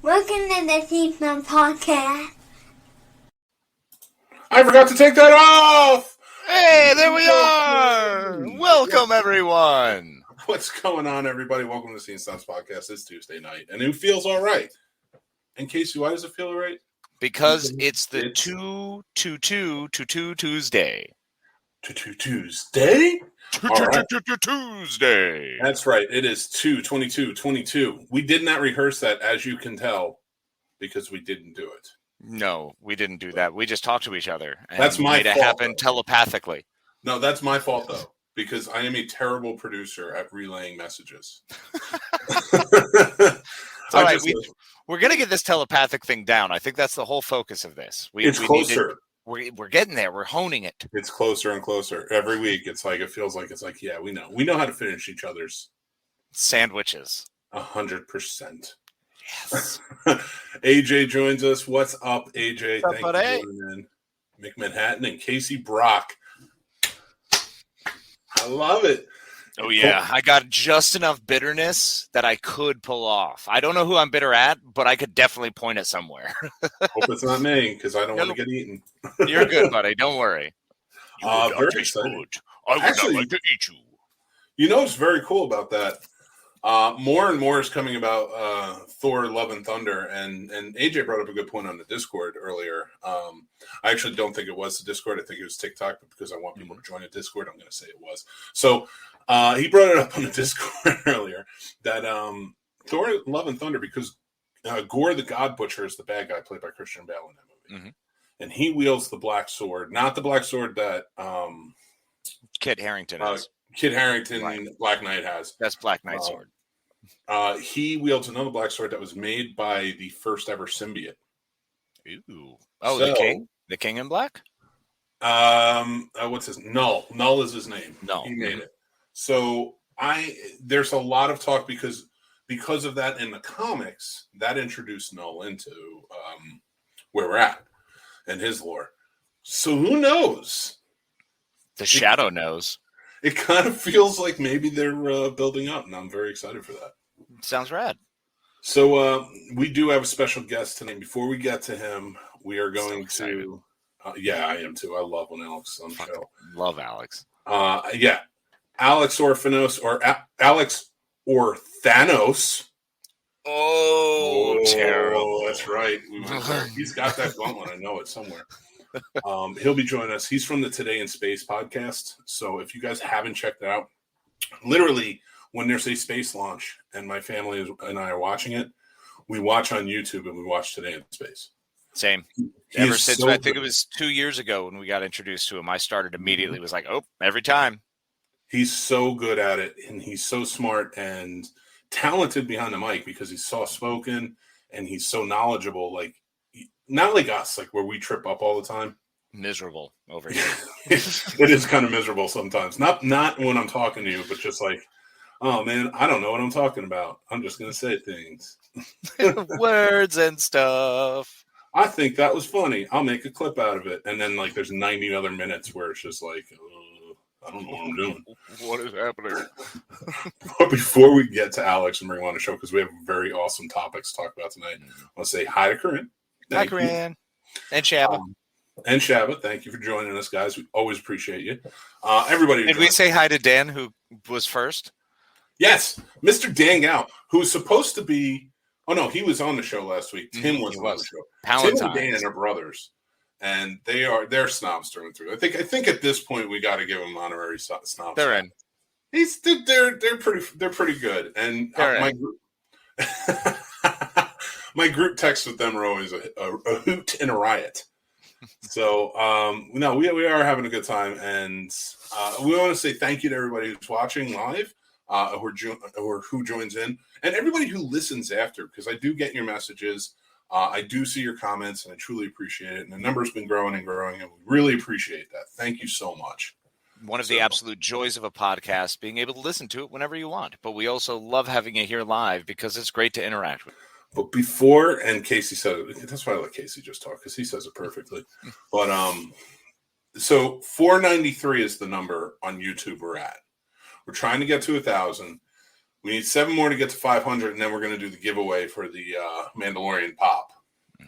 Welcome to the Scene Snobs podcast. I forgot to take that off! Hey, there we are! Welcome, everyone! What's going on, everybody? Welcome to the Scene Snobs podcast. It's Tuesday night, and it feels all right. And Casey, why does it feel all right? Because it's the 2-2-2-2-2 Tuesday. Tuesday? Tuesday. That's right. It is 2/22/22. We did not rehearse that, as you can tell, because we didn't do it. No, we didn't do that. We just talked to each other. And that's my made fault. It happen telepathically. No, that's my fault, though, because I am a terrible producer at relaying messages. All right, we're going to get this telepathic thing down. I think that's the whole focus of this. It's closer. We're getting there. We're honing it. It's closer and closer every week. It feels like yeah, we know how to finish each other's sandwiches. 100%. Yes. AJ joins us. What's up, AJ? What's up, Thank you for joining in. McManhattan and Casey Brock. I love it. Oh, yeah. I got just enough bitterness that I could pull off. I don't know who I'm bitter at, but I could definitely point it somewhere. Hope it's not me, because I don't want to get eaten. You're good, buddy. Don't worry. Very excited. I would not like to eat you. You know what's very cool about that? More and more is coming about Thor: Love and Thunder, and AJ brought up a good point on the Discord earlier. I actually don't think it was the Discord. I think it was TikTok, but because I want people to join the Discord, I'm going to say it was. So he brought it up on the Discord earlier that Thor: Love and Thunder, because Gore the God Butcher is the bad guy played by Christian Bale in that movie, and he wields the black sword, not the black sword that Kit Harington has. Kit Harington, right. Black Knight has. That's Black Knight sword. He wields another black sword that was made by the first ever symbiote. Ooh. Oh, so, the king? The king in black? What's his Null. Null is his name. Null. He made it. So there's a lot of talk because of that in the comics, that introduced Null into where we're at and his lore. So who knows? The Shadow knows. It kind of feels like maybe they're building up, and I'm very excited for that. Sounds rad. So we do have a special guest tonight. Before we get to him, we are going to... yeah, I am too. I love when Alex is on the show. Love Alex. Yeah. Alex Orphanos, or Alex Orphanos. Oh, terrible. That's right. He's got that gauntlet. I know it somewhere. He'll be joining us. He's from the Today in Space podcast. So if you guys haven't checked it out, literally when there's a space launch and my family and I are watching it, we watch on YouTube and we watch Today in Space. Same. Ever since I think it was 2 years ago when we got introduced to him, I started immediately. It was like, every time. He's so good at it, and he's so smart and talented behind the mic because he's soft-spoken and he's so knowledgeable. Like, not like us, like where we trip up all the time. Miserable over here. It is kind of miserable sometimes. Not when I'm talking to you, but just like, oh man, I don't know what I'm talking about. I'm just gonna say things. Words and stuff. I think that was funny. I'll make a clip out of it. And then like there's 90 other minutes where it's just like, I don't know what I'm doing. What is happening? But before we get to Alex and bring him on the show, because we have very awesome topics to talk about tonight, I want to say hi to Corinne. Hi, Corinne. And Shabba. And Shabba, thank you for joining us, guys. We always appreciate you. Everybody. Did we say hi to Dan, who was first? Yes. Mr. Dan Gow, who was supposed to be... Oh, no, he was on the show last week. Tim was on the show. Palantines. Tim and Dan are brothers. And they're snobs through and through. I think at this point we got to give them honorary snobs. They're in. They're pretty good. And my group texts with them are always a hoot and a riot. So no, we are having a good time, and we want to say thank you to everybody who's watching live, or who joins in, and everybody who listens after, because I do get your messages. I do see your comments, and I truly appreciate it. And the number's been growing and growing, and we really appreciate that. Thank you so much. One of the absolute joys of a podcast, being able to listen to it whenever you want. But we also love having it here live because it's great to interact with. But before, and Casey said it, that's why I let Casey just talk, because he says it perfectly. But so 493 is the number on YouTube we're at. We're trying to get to 1,000. We need 7 more to get to 500, and then we're going to do the giveaway for the Mandalorian Pop.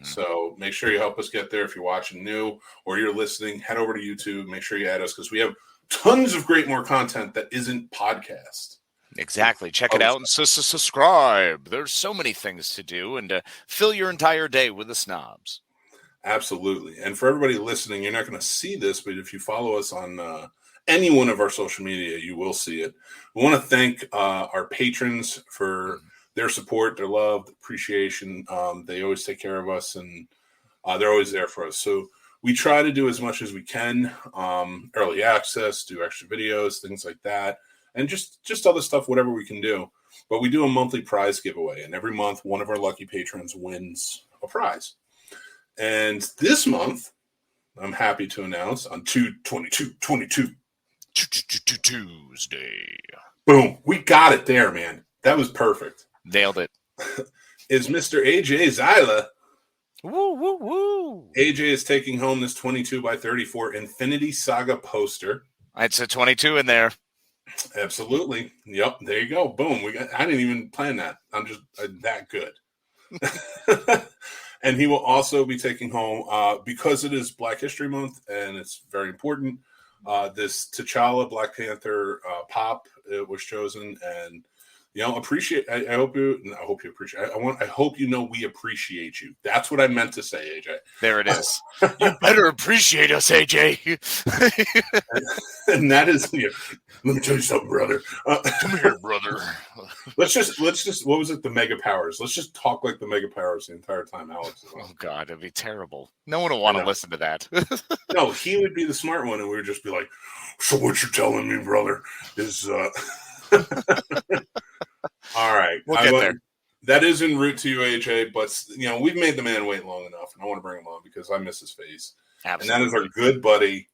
So make sure you help us get there. If you're watching new or you're listening, head over to YouTube. Make sure you add us because we have tons of great more content that isn't podcast. Exactly. Check it out and subscribe. There's so many things to do and to fill your entire day with the snobs. Absolutely. And for everybody listening, you're not going to see this, but if you follow us on any one of our social media, you will see it. We want to thank our patrons for their support, their love, appreciation. They always take care of us, and they're always there for us. So we try to do as much as we can, early access, do extra videos, things like that, and just other stuff, whatever we can do. But we do a monthly prize giveaway, and every month one of our lucky patrons wins a prize. And this month, I'm happy to announce on Tuesday. Boom. We got it there, man. That was perfect. Nailed it. Is Mr. AJ Zyla. Woo, woo, woo. AJ is taking home this 22x34 Infinity Saga poster. It's a 22 in there. Absolutely. Yep. There you go. Boom. I didn't even plan that. I'm just that good. And he will also be taking home, because it is Black History Month and it's very important, this T'Challa Black Panther pop was chosen. And, appreciate. I hope you appreciate. I hope you know we appreciate you. That's what I meant to say, AJ. There it is. You better appreciate us, AJ. And that is. Yeah, let me tell you something, brother. Come here, brother. Let's just. What was it? The Mega Powers. Let's just talk like the Mega Powers the entire time, Alex. Oh God, it'd be terrible. No one will want to listen to that. No, he would be the smart one, and we would just be like, "So what you're telling me, brother, is." All right, we'll get there. That is en route to you, AJ. But we've made the man wait long enough, and I want to bring him on because I miss his face. Absolutely. And that is our good buddy,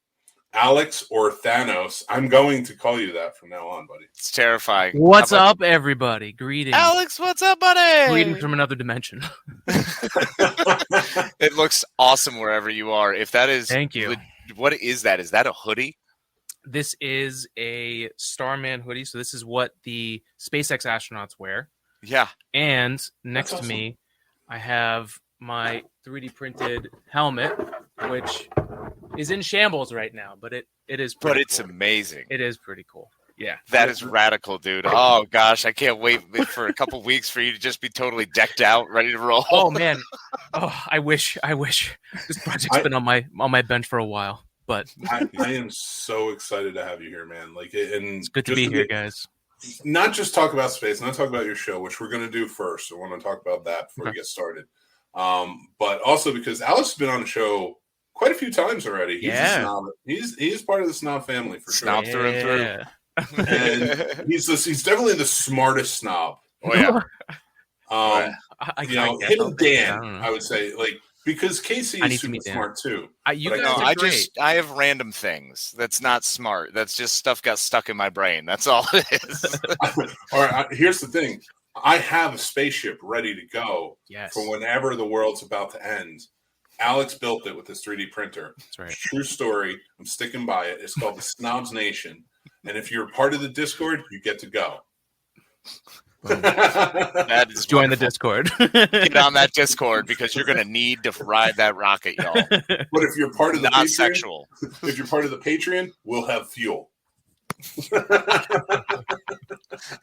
Alex Orphanos. I'm going to call you that from now on, buddy. It's terrifying. What's up, everybody? Greetings. Alex, what's up, buddy? Greetings from another dimension. It looks awesome wherever you are. If that is... Thank you. What is that? Is that a hoodie? This is a Starman hoodie. So this is what the SpaceX astronauts wear. Yeah. And next to me, I have my 3D printed helmet, which is in shambles right now, but it is pretty But it's cool. amazing. It is pretty cool. Yeah. That is radical, dude. Oh, gosh. I can't wait for a couple weeks for you to just be totally decked out, ready to roll. Oh, man. Oh, I wish. This project's been on my bench for a while. But I am so excited to have you here, man. It's good to be here, guys. Not just talk about space, not talk about your show, which we're going to do first. So I want to talk about that before we get started. But also because Alex has been on the show quite a few times already. He's a snob. He's part of the snob family for sure. Snob through and through. And he's definitely the smartest snob. Oh yeah. Hidden Dan, I would say, because Casey is super smart too. I have random things. That's not smart. That's just stuff got stuck in my brain. That's all it is. All right. Here's the thing. I have a spaceship ready to go for whenever the world's about to end. Alex built it with his 3D printer. That's right. True story. I'm sticking by it. It's called the Snobs Nation. And if you're part of the Discord, you get to go. That is join the Discord. Get on that Discord because you're going to need to ride that rocket, y'all. But if you're part of the not Patreon, sexual. If you're part of the Patreon, we'll have fuel.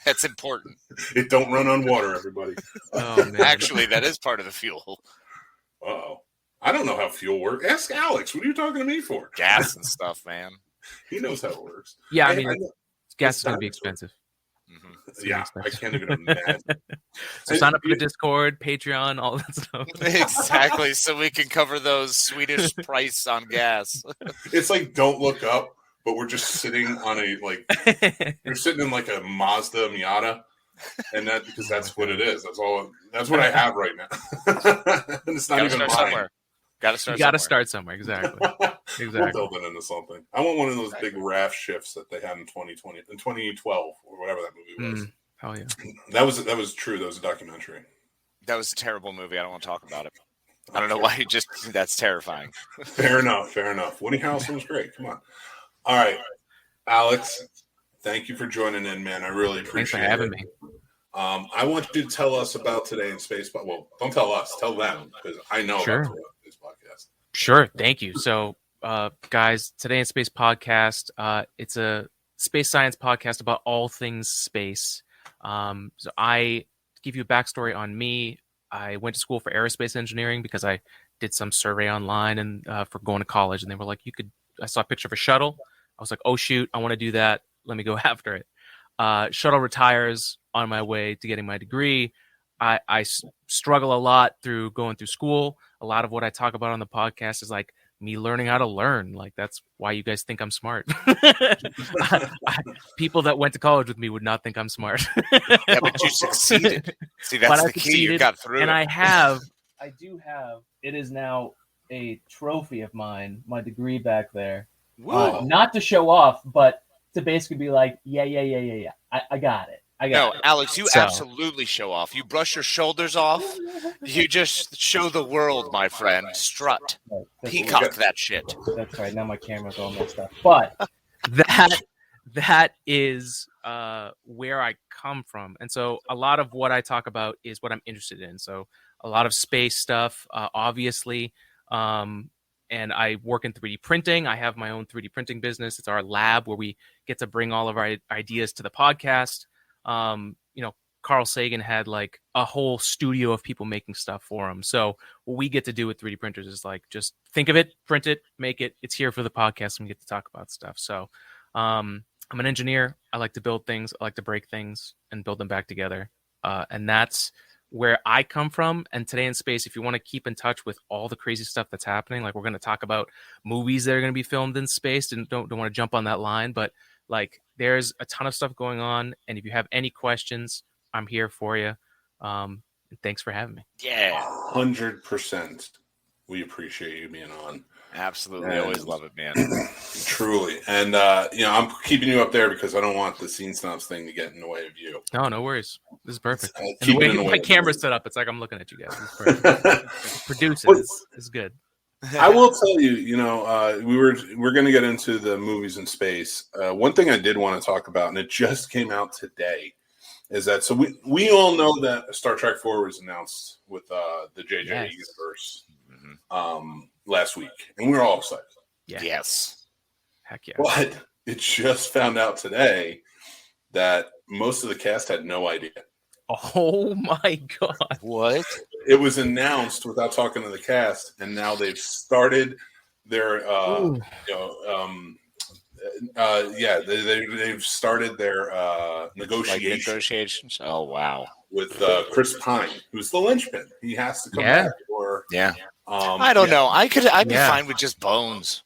That's important. It don't run on water, everybody. Oh, man. Actually, that is part of the fuel. Uh-oh. I don't know how fuel works. Ask Alex. What are you talking to me for? Gas and stuff, man. He knows how it works. Yeah, I mean, gas is going to be expensive. Mm-hmm. Yeah, I can't even imagine. So sign up for the Discord, Patreon, all that stuff. Exactly, so we can cover those Swedish price on gas. It's like Don't Look Up, but we're just sitting on you're sitting in like a Mazda Miata, and because that's what it is. That's what I have right now. And it's not even mine. Somewhere. Got to start somewhere. Exactly. We'll build it into something. I want one of those big raft shifts that they had in 2012 or whatever that movie was. Hell yeah. That was true. That was a documentary. That was a terrible movie. I don't want to talk about it. I don't know why that's terrifying. Fair enough. Woody Harrelson was great. Come on. All right. Alex, thank you for joining in, man. I really appreciate it. Thanks for having me. I want you to tell us about Today in Space. Well, don't tell us, tell them, because I know Sure. about Today in Space podcast. Sure. Thank you. So, guys, Today in Space podcast, it's a space science podcast about all things space. So I give you a backstory on me. I went to school for aerospace engineering because I did some survey online and for going to college, and they were like, I saw a picture of a shuttle. I was like, oh shoot, I want to do that. Let me go after it. Shuttle retires on my way to getting my degree. I struggle a lot through going through school. A lot of what I talk about on the podcast is like me learning how to learn. Like, that's why you guys think I'm smart. People that went to college with me would not think I'm smart. Yeah, but you succeeded. See, that's the key. You got through and it. I do have, it is now a trophy of mine, my degree back there. Not to show off, but to basically be like, yeah. I got it. No, Alex, you absolutely show off. You brush your shoulders off. You just show the world, my friend. Strut. Peacock that shit. That's right. Now my camera's all messed up. But that is where I come from. And so a lot of what I talk about is what I'm interested in. So a lot of space stuff, obviously. And I work in 3D printing. I have my own 3D printing business. It's our lab where we get to bring all of our ideas to the podcast. Carl Sagan had like a whole studio of people making stuff for him. So what we get to do with 3D printers is like, just think of it, print it, make it. It's here for the podcast and we get to talk about stuff. So I'm an engineer. I like to build things. I like to break things and build them back together. And that's where I come from. And Today in Space, if you want to keep in touch with all the crazy stuff that's happening, like we're going to talk about movies that are going to be filmed in space, and don't want to jump on that line, but like there's a ton of stuff going on. And if you have any questions, I'm here for you. And thanks for having me. Yeah. 100%. We appreciate you being on. Absolutely. I always love it, man. Truly. And, I'm keeping you up there because I don't want the Scene Snobs thing to get in the way of you. No worries. This is perfect. And the way my camera's set up, it's like I'm looking at you guys. It's perfect. Producing is good. I will tell you, we're going to get into the movies in space. One thing I did want to talk about, and it just came out today, is that so we all know that Star Trek 4 was announced with the JJ universe last week, and we were all excited. Yeah. Yes. Heck yeah. But it just found out today that most of the cast had no idea. Oh my God. What? It was announced without talking to the cast, and now they've started their they've started their negotiations. Oh wow. With Chris Pine, who's the linchpin. He has to come back. I don't know. I'd be fine with just Bones.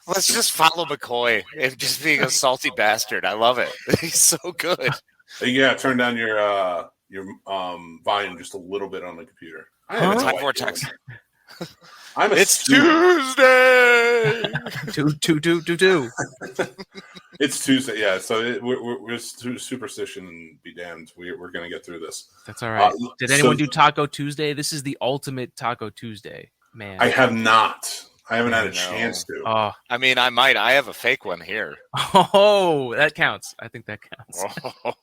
Let's just follow McCoy and just being a salty bastard. I love it. He's so good. Yeah, turn down your volume just a little bit on the computer. Time vortex. It's Tuesday. Two. It's Tuesday, yeah. So we're superstition and be damned. We're gonna get through this. That's all right. Did anyone do Taco Tuesday? This is the ultimate Taco Tuesday, man. I have not. I haven't had a chance to. Oh, I mean, I might. I have a fake one here. Oh, that counts. I think that counts.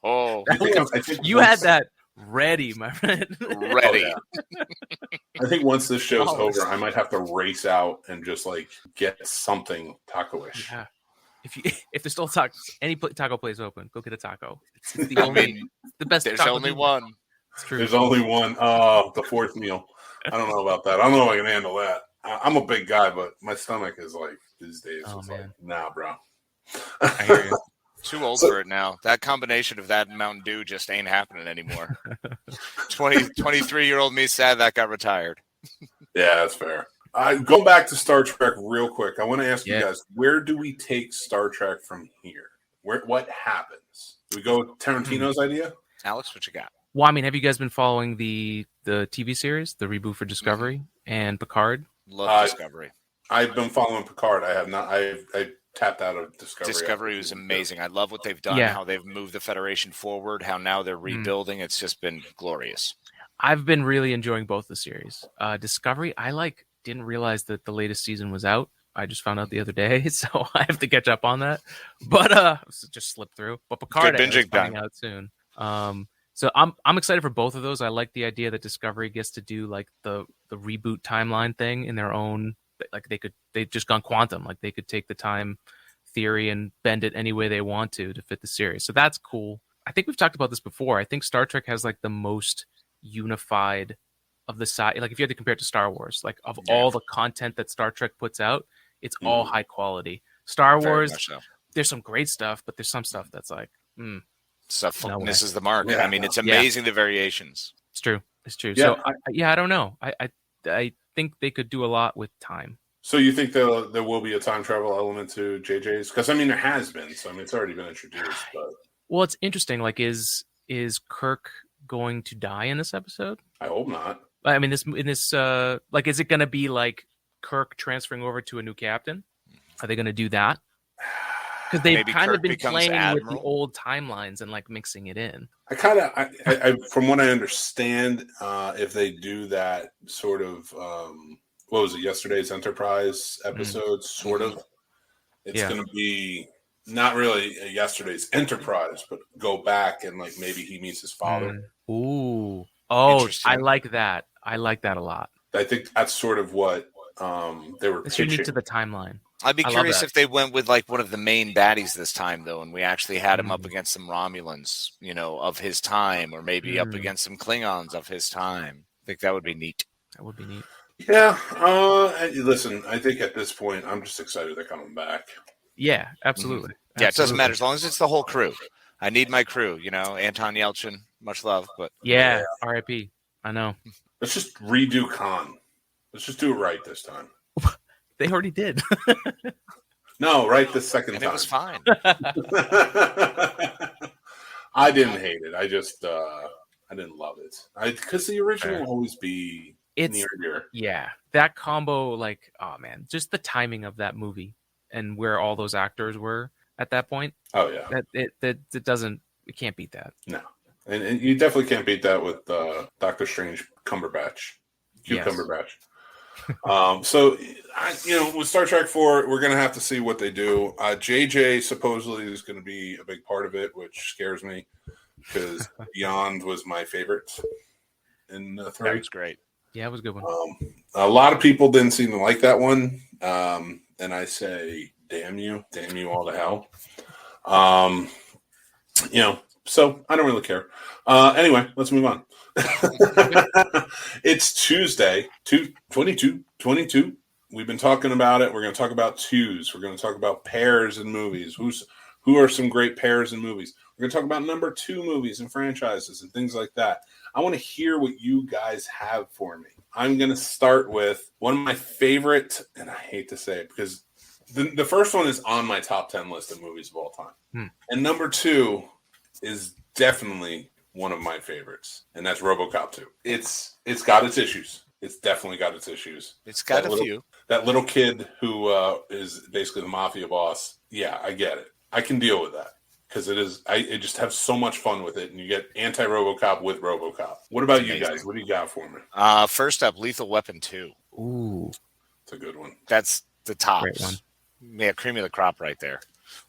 Oh, I think you had that ready, my friend. Ready. Oh, yeah. I think once this show's over, I might have to race out and just like get something taco-ish. Yeah. If there's still any taco place open, go get a taco. It's the best. There's only one. It's true. There's only one. Oh, the fourth meal. I don't know about that. I don't know if I can handle that. I'm a big guy, but my stomach is like these days. Oh, it's man. like, nah, bro. I hear you. Too old for it now. That combination of that and Mountain Dew just ain't happening anymore. 23-year-old me sad that got retired. Yeah, that's fair. Go back to Star Trek real quick. I want to ask you guys, where do we take Star Trek from here? What happens? Do we go with Tarantino's idea? Alex, what you got? Well, I mean, have you guys been following the TV series, the reboot for Discovery and Picard? Love Discovery. I've been following Picard. I have not. I tapped out of Discovery. Discovery was amazing. I love what they've done, how they've moved the Federation forward, how now they're rebuilding. It's just been glorious. I've been really enjoying both the series. Discovery, I didn't realize that the latest season was out. I just found out the other day, so I have to catch up on that. But just slip through. But Picard is coming out soon. So I'm excited for both of those. I like the idea that Discovery gets to do like the reboot timeline thing in their own. Like they've just gone quantum. Like they could take the time theory and bend it any way they want to fit the series. So that's cool. I think we've talked about this before. I think Star Trek has like the most unified of the side. Like if you had to compare it to Star Wars, like of all the content that Star Trek puts out, it's all high quality. Star Wars, there's some great stuff, but there's some stuff that's like, stuff misses the mark. Yeah. I mean, it's amazing the variations. It's true. It's true. Yeah. So I don't know. I think they could do a lot with time. So you think there will be a time travel element to JJ's? Because I mean, there has been. So I mean, it's already been introduced. But well, it's interesting. Like, is Kirk going to die in this episode? I hope not. I mean, like, is it going to be like Kirk transferring over to a new captain? Are they going to do that? Because they've kind of been playing with the old timelines and like mixing it in. I from what I understand, if they do that sort of, what was it, yesterday's Enterprise episode, sort of, it's going to be not really a yesterday's Enterprise, but go back and like maybe he meets his father. Ooh, oh, I like that. I like that a lot. I think that's sort of what they were it's pitching. unique to the timeline. I'd be curious if they went with like one of the main baddies this time, though, and we actually had him up against some Romulans, of his time, or maybe up against some Klingons of his time. I think that would be neat. That would be neat. Yeah. Listen, I think at this point, I'm just excited they're coming back. Yeah, absolutely. Yeah, it doesn't matter as long as it's the whole crew. I need my crew. Anton Yelchin, much love, but yeah, R.I.P. I know. Let's just redo Khan. Let's just do it right this time. They already did. No, right the second time. It was fine. I didn't hate it. I just I didn't love it. Because the original will always be near. Yeah, that combo, like, oh man, just the timing of that movie and where all those actors were at that point. Oh yeah, it can't beat that. No, and you definitely can't beat that with Doctor Strange Cumberbatch, Cumberbatch. So with Star Trek 4, we're gonna have to see what they do. JJ supposedly is going to be a big part of it, which scares me because Beyond was my favorite in 3. That was great. Yeah, it was a good one. A lot of people didn't seem to like that one, and I say, damn you all to hell. So I don't really care. Anyway, let's move on. It's Tuesday, 22. We've been talking about it. We're going to talk about twos. We're going to talk about pairs in movies. Who are some great pairs in movies? We're going to talk about number 2 movies and franchises and things like that. I want to hear what you guys have for me. I'm going to start with one of my favorite, and I hate to say it because the first one is on my top 10 list of movies of all time. And number 2 is definitely one of my favorites, and that's RoboCop 2. It's got its issues. It's definitely got its issues. It's got a few. That little kid who is basically the mafia boss. Yeah, I get it. I can deal with that because I just have so much fun with it, and you get anti-RoboCop with RoboCop. What about you guys? What do you got for me? First up, Lethal Weapon 2. Ooh, it's a good one. That's the tops. Great one. Yeah, cream of the crop right there.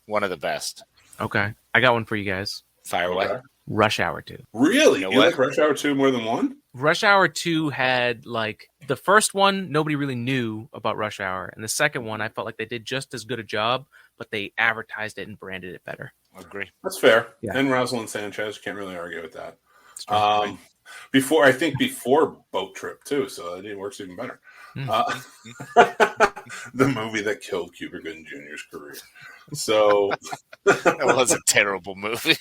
One of the best. Okay, I got one for you guys. Fire away. Rush Hour 2. Really? You like Rush Hour 2 more than 1? Rush Hour 2 had, like, the first one, nobody really knew about Rush Hour. And the second one, I felt like they did just as good a job, but they advertised it and branded it better. I agree. That's fair. Yeah. And Rosalind Sanchez, can't really argue with that. Before Boat Trip, too, so it works even better. The movie that killed Cuba Gooding Jr.'s career. So that was a terrible movie.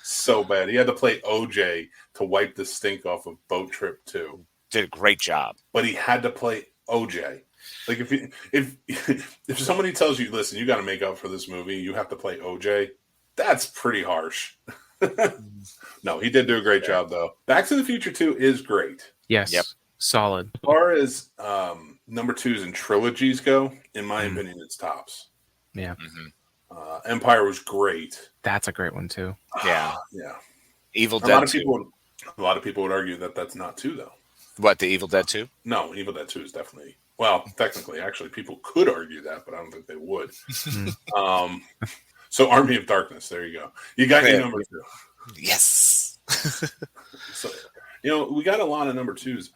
So bad. He had to play OJ to wipe the stink off of Boat Trip 2. Did a great job. But he had to play OJ. Like if somebody tells you, listen, you got to make up for this movie, you have to play OJ, that's pretty harsh. No, he did do a great job, though. Back to the Future 2 is great. Yes. Yep. Solid. As far as number 2s and trilogies go, in my opinion, it's tops. Yeah. Empire was great. That's a great one, too. Yeah. Yeah. Evil Dead 2. A lot of people would argue that that's not 2, though. What, the Evil Dead 2? No, Evil Dead 2 is definitely... Well, technically, actually, people could argue that, but I don't think they would. So Army of Darkness, there you go. You got your number 2. Yes. So, we got a lot of number twos.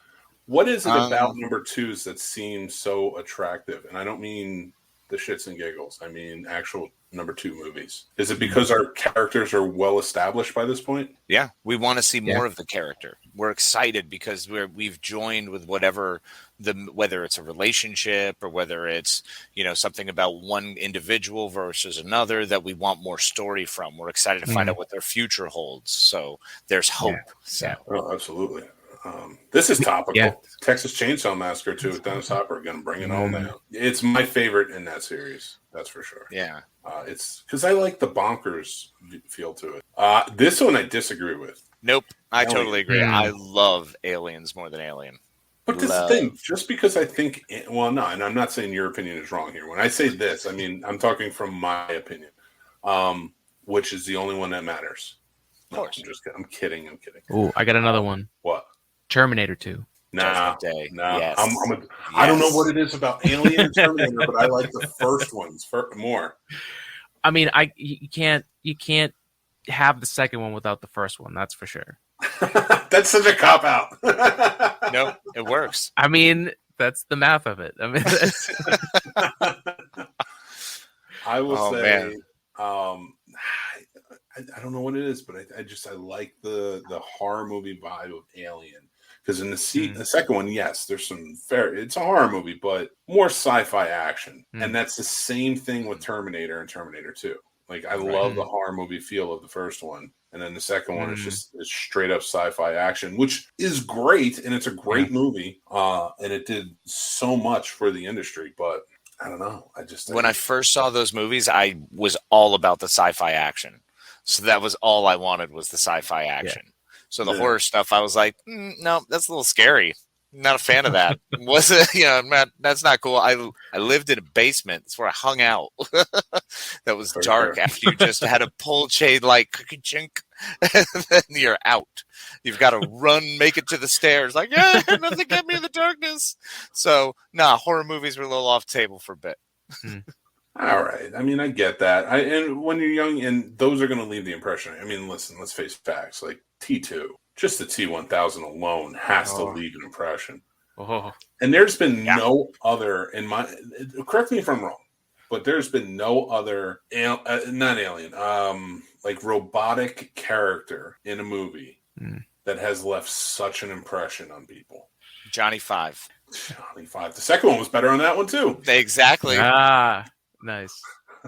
What is it about number twos that seems so attractive? And I don't mean the shits and giggles. I mean actual number two movies. Is it because our characters are well established by this point? Yeah, we want to see more of the character. We're excited because we've joined with whatever whether it's a relationship or whether it's something about one individual versus another that we want more story from. We're excited to find out what their future holds. So there's hope. Yeah. So Oh, absolutely. This is topical. Yeah. Texas Chainsaw Massacre 2 with Dennis Hopper going to bring it all down. It's my favorite in that series. That's for sure. Yeah. It's because I like the bonkers feel to it. This one I disagree with. Nope. I totally agree. I love Aliens more than Alien. But this is the thing, just because I think, well, no, and I'm not saying your opinion is wrong here. When I say this, I mean, I'm talking from my opinion, which is the only one that matters. Of course. I'm kidding. Ooh, I got another one. What? Terminator 2. Nah. Yes. I don't know what it is about Alien and Terminator, but I like the first ones more. I mean, you can't have the second one without the first one. That's for sure. That's such a cop out. No, it works. I mean, that's the math of it. I mean, I will say, man. I don't know what it is, but I like the horror movie vibe of Alien. Because in the second one, yes, there's it's a horror movie, but more sci-fi action. And that's the same thing with Terminator and Terminator 2. Like, I love the horror movie feel of the first one. And then the second one is it's straight up sci-fi action, which is great. And it's a great movie. And it did so much for the industry. But I don't know. When I first saw those movies, I was all about the sci-fi action. So that was all I wanted was the sci-fi action. Yeah. So the horror stuff, I was like, no, that's a little scary. Not a fan of that. That's not cool. I lived in a basement. That's where I hung out. That was dark after you just had a pull chain like chink, and then you're out. You've got to run, make it to the stairs. Like, nothing get me in the darkness. So, horror movies were a little off the table for a bit. All right. I mean, I get that. And when you're young, and those are going to leave the impression. I mean, listen, let's face facts. Like T2, just the T1000 alone has to leave an impression. Oh. And there's been no other correct me if I'm wrong, but there's been no other, not alien, like robotic character in a movie that has left such an impression on people. Johnny Five. The second one was better on that one too. Exactly. Nice.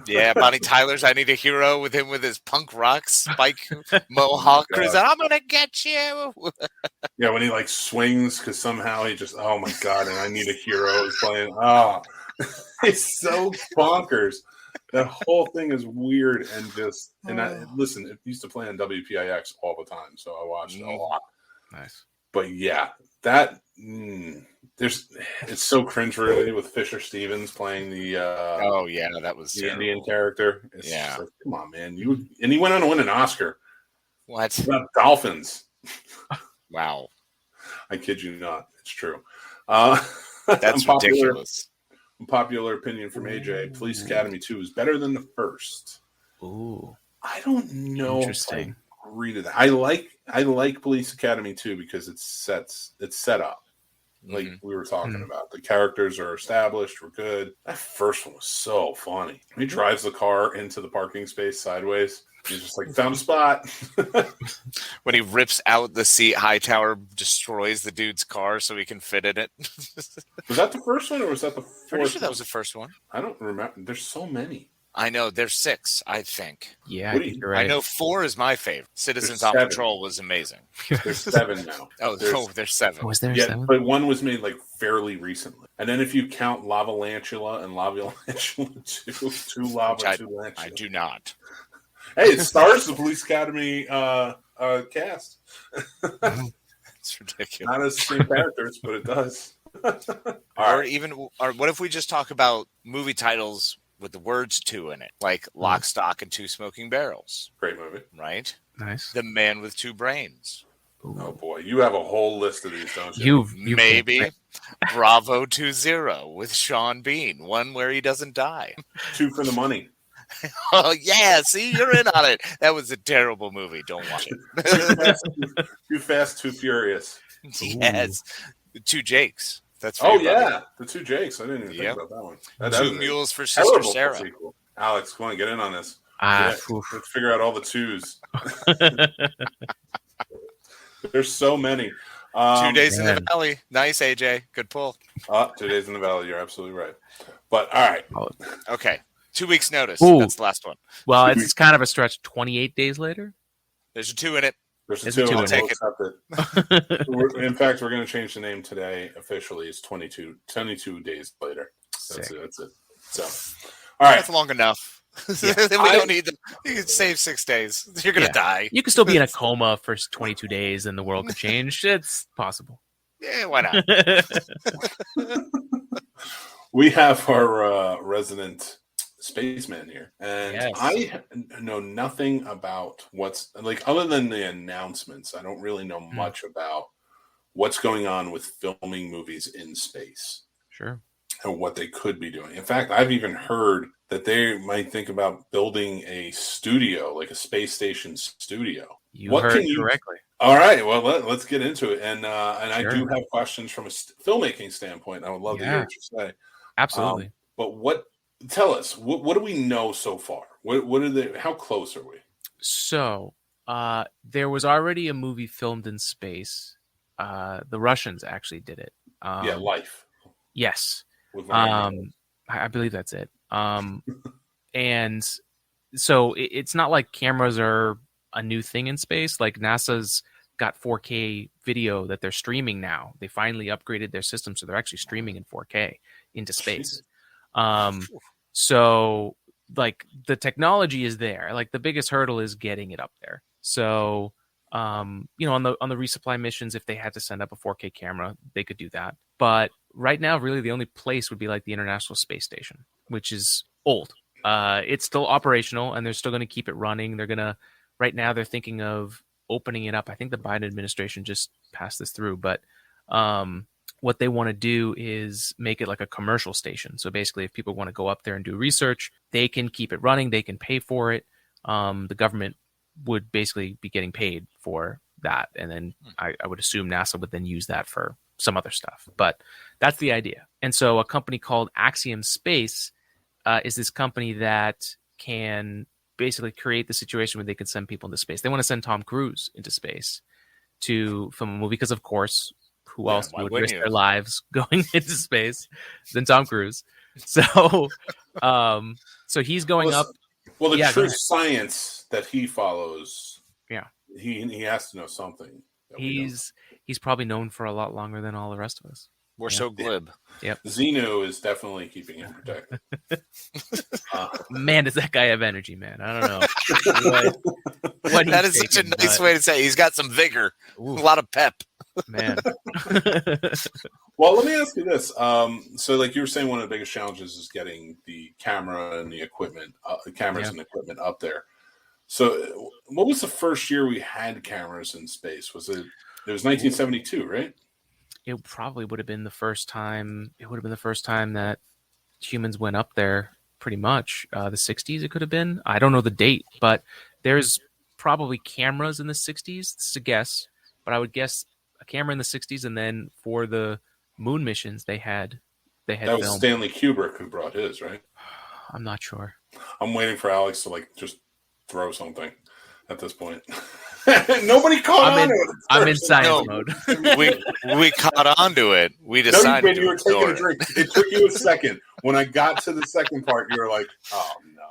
Yeah, Bonnie Tyler's I Need a Hero with him with his punk rock spike mohawk. I'm going to get you. Yeah, when he like swings because somehow he just, oh my God, and I Need a Hero is playing. Oh, it's so bonkers. That whole thing is weird and just, and listen, it used to play on WPIX all the time, so I watched it a lot. Nice. But yeah, that, it's so cringeworthy with Fisher Stevens playing the that was the Indian character. It's just like, come on, man! And he went on to win an Oscar. What? About dolphins. Wow! I kid you not. It's true. That's ridiculous. Unpopular opinion from AJ: Police Academy 2 is better than the first. Ooh, I don't know. Interesting. If I agree to that. I like Police Academy 2 because it's set up. Like we were talking about. The characters are established, we're good. That first one was so funny. He drives the car into the parking space sideways. He's just like, found a spot. When he rips out the seat, Hightower destroys the dude's car so he can fit in it. Was that the first one or was that the fourth? Pretty sure that was the first one. I don't remember. There's so many. I know. There's 6, I think. Yeah, I think you're right. I know 4 is my favorite. Citizens on Patrol was amazing. There's 7 now. There's 7. Was there 7? But one was made like fairly recently. And then if you count Lavalantula and Lavalantula 2 Lava, 2 Lantula. I do not. Hey, it stars the Police Academy cast. It's ridiculous. Not as the same characters, but it does. Or what if we just talk about movie titles with the words 2 in it, like Lock, Stock, and Two Smoking Barrels. Great movie. Right? Nice. The Man with Two Brains. Ooh. Oh, boy. You have a whole list of these, don't you? Maybe. Bravo 2-0 with Sean Bean. One where he doesn't die. 2 for the Money. Oh yeah, see, you're in on it. That was a terrible movie. Don't watch it. Too Fast, Too Furious. Yes, the two Jakes. That's for Oh you, buddy. yeah, the two Jakes. I didn't even think about that one. That Two is a mules for Sister terrible Sarah. sequel. Alex, come on, get in on this. Oof. Let's figure out all the twos. There's so many. 2 Days in man. the Valley. Nice, AJ. Good pull. 2 Days in the Valley. You're absolutely right. But all right. Okay. 2 weeks notice. Ooh. That's the last one. Well, it's kind of a stretch. 28 days later. There's a 2 in it. There's a It's 2. a 2. I'll I'll take accept it. In fact, we're going to change the name today. Officially, it's 22 days later. That's Sick. it. So, all right. That's long enough. Yeah. We don't need them. You can save 6 days. You're going to die. You could still be in a coma for 22 days, and the world could change. It's possible. Yeah, why not? We have our resident spaceman here, and Yes. I know nothing about what's like other than the announcements. I don't really know much about what's going on with filming movies in space Sure. and what they could be doing. In fact, I've even heard that they might think about building a studio, like a space station studio. You What heard can you- correctly. All right, well, let's get into it, and Sure. I do have questions from a filmmaking standpoint. I would love to hear what you say. Absolutely. But tell us, what do we know so far? What are they? How close are we? So, there was already a movie filmed in space. The Russians actually did it. Life. Yes. With Ryan I believe that's it. And so it's not like cameras are a new thing in space. Like NASA's got 4K video that they're streaming now. They finally upgraded their system, so they're actually streaming in 4K into space. So like the technology is there. Like the biggest hurdle is getting it up there. So on the resupply missions, if they had to send up a 4K camera, they could do that. But right now, really the only place would be like the International Space Station, which is old. It's still operational, and they're still going to keep it running. Right now they're thinking of opening it up. I think the Biden administration just passed this through, but what they want to do is make it like a commercial station. So basically, if people want to go up there and do research, they can keep it running. They can pay for it. The government would basically be getting paid for that. And then I would assume NASA would then use that for some other stuff. But that's the idea. And so a company called Axiom Space is this company that can basically create the situation where they can send people into space. They want to send Tom Cruise into space to film a movie because, of course, who else would risk their lives going into space than Tom Cruise? So, so he's going up. Well, the true science that he follows, he has to know something. He's probably known for a lot longer than all the rest of us. We're so glib. Yep. Xenu is definitely keeping him protected. Man, does that guy have energy, man? I don't know. what that is such a nice way to say it. He's got some vigor, a lot of pep. Man. Well, let me ask you this. So like you were saying, one of the biggest challenges is getting the camera and the equipment, and equipment up there. So what was the first year we had cameras in space? It was 1972, right? It probably would have been the first time. It would have been the first time that humans went up there, pretty much. The 60s, it could have been. I don't know the date, but there's probably cameras in the 60s. This is a guess, but I would guess a camera in the 60s, and then for the moon missions, they had that was film. Stanley Kubrick who brought his, right? I'm not sure. I'm waiting for Alex to just throw something at this point. Nobody caught on to it. I'm in science mode. we caught on to it. We decided you were taking a drink. It took you a second. When I got to the second part, you were like, "Oh no."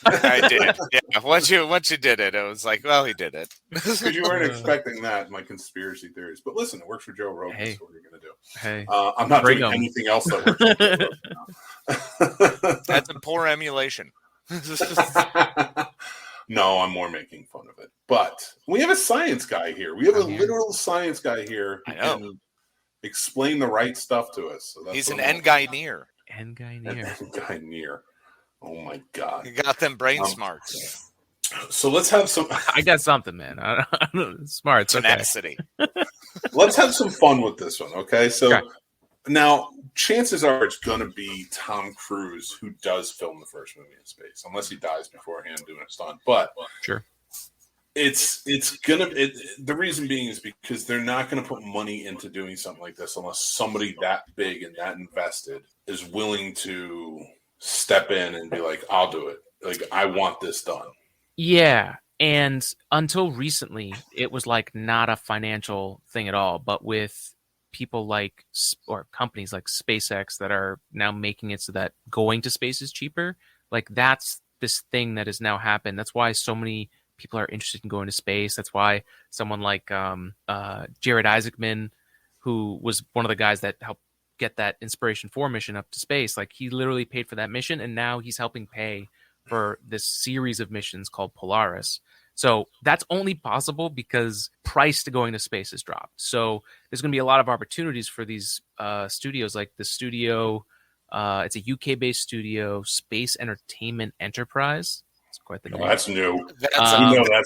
I did. Yeah. Once you did it, it was like, well, he did it. Because you weren't expecting that, my conspiracy theories. But listen, it works for Joe Rogan. Hey. That's what we're going to do. Hey, I'm not doing anything else that works for Joe Rogan. That's a poor emulation. No, I'm more making fun of it. But we have a science guy here. We have a literal science guy here who can explain the right stuff to us. So he's an engineer. Engineer. Oh my God. You got them brain smarts. So let's have some. I got something, man. I don't know. Smarts. Tenacity. Okay. Let's have some fun with this one. Okay. So now chances are it's going to be Tom Cruise who does film the first movie in space, unless he dies beforehand doing a stunt. But Sure. The reason being is because they're not going to put money into doing something like this unless somebody that big and that invested is willing to step in and be like, I'll do it. Like, I want this done. Yeah. And until recently, it was like not a financial thing at all. But with people like, or companies like SpaceX that are now making it so that going to space is cheaper, like that's this thing that has now happened. That's why so many people are interested in going to space. That's why someone like Jared Isaacman, who was one of the guys that helped get that Inspiration 4 mission up to space, like he literally paid for that mission, and now he's helping pay for this series of missions called Polaris. So that's only possible because price to going to space has dropped. So there's going to be a lot of opportunities for these studios, like the studio. It's a UK-based studio, Space Entertainment Enterprise. It's quite the name. Oh, that's new.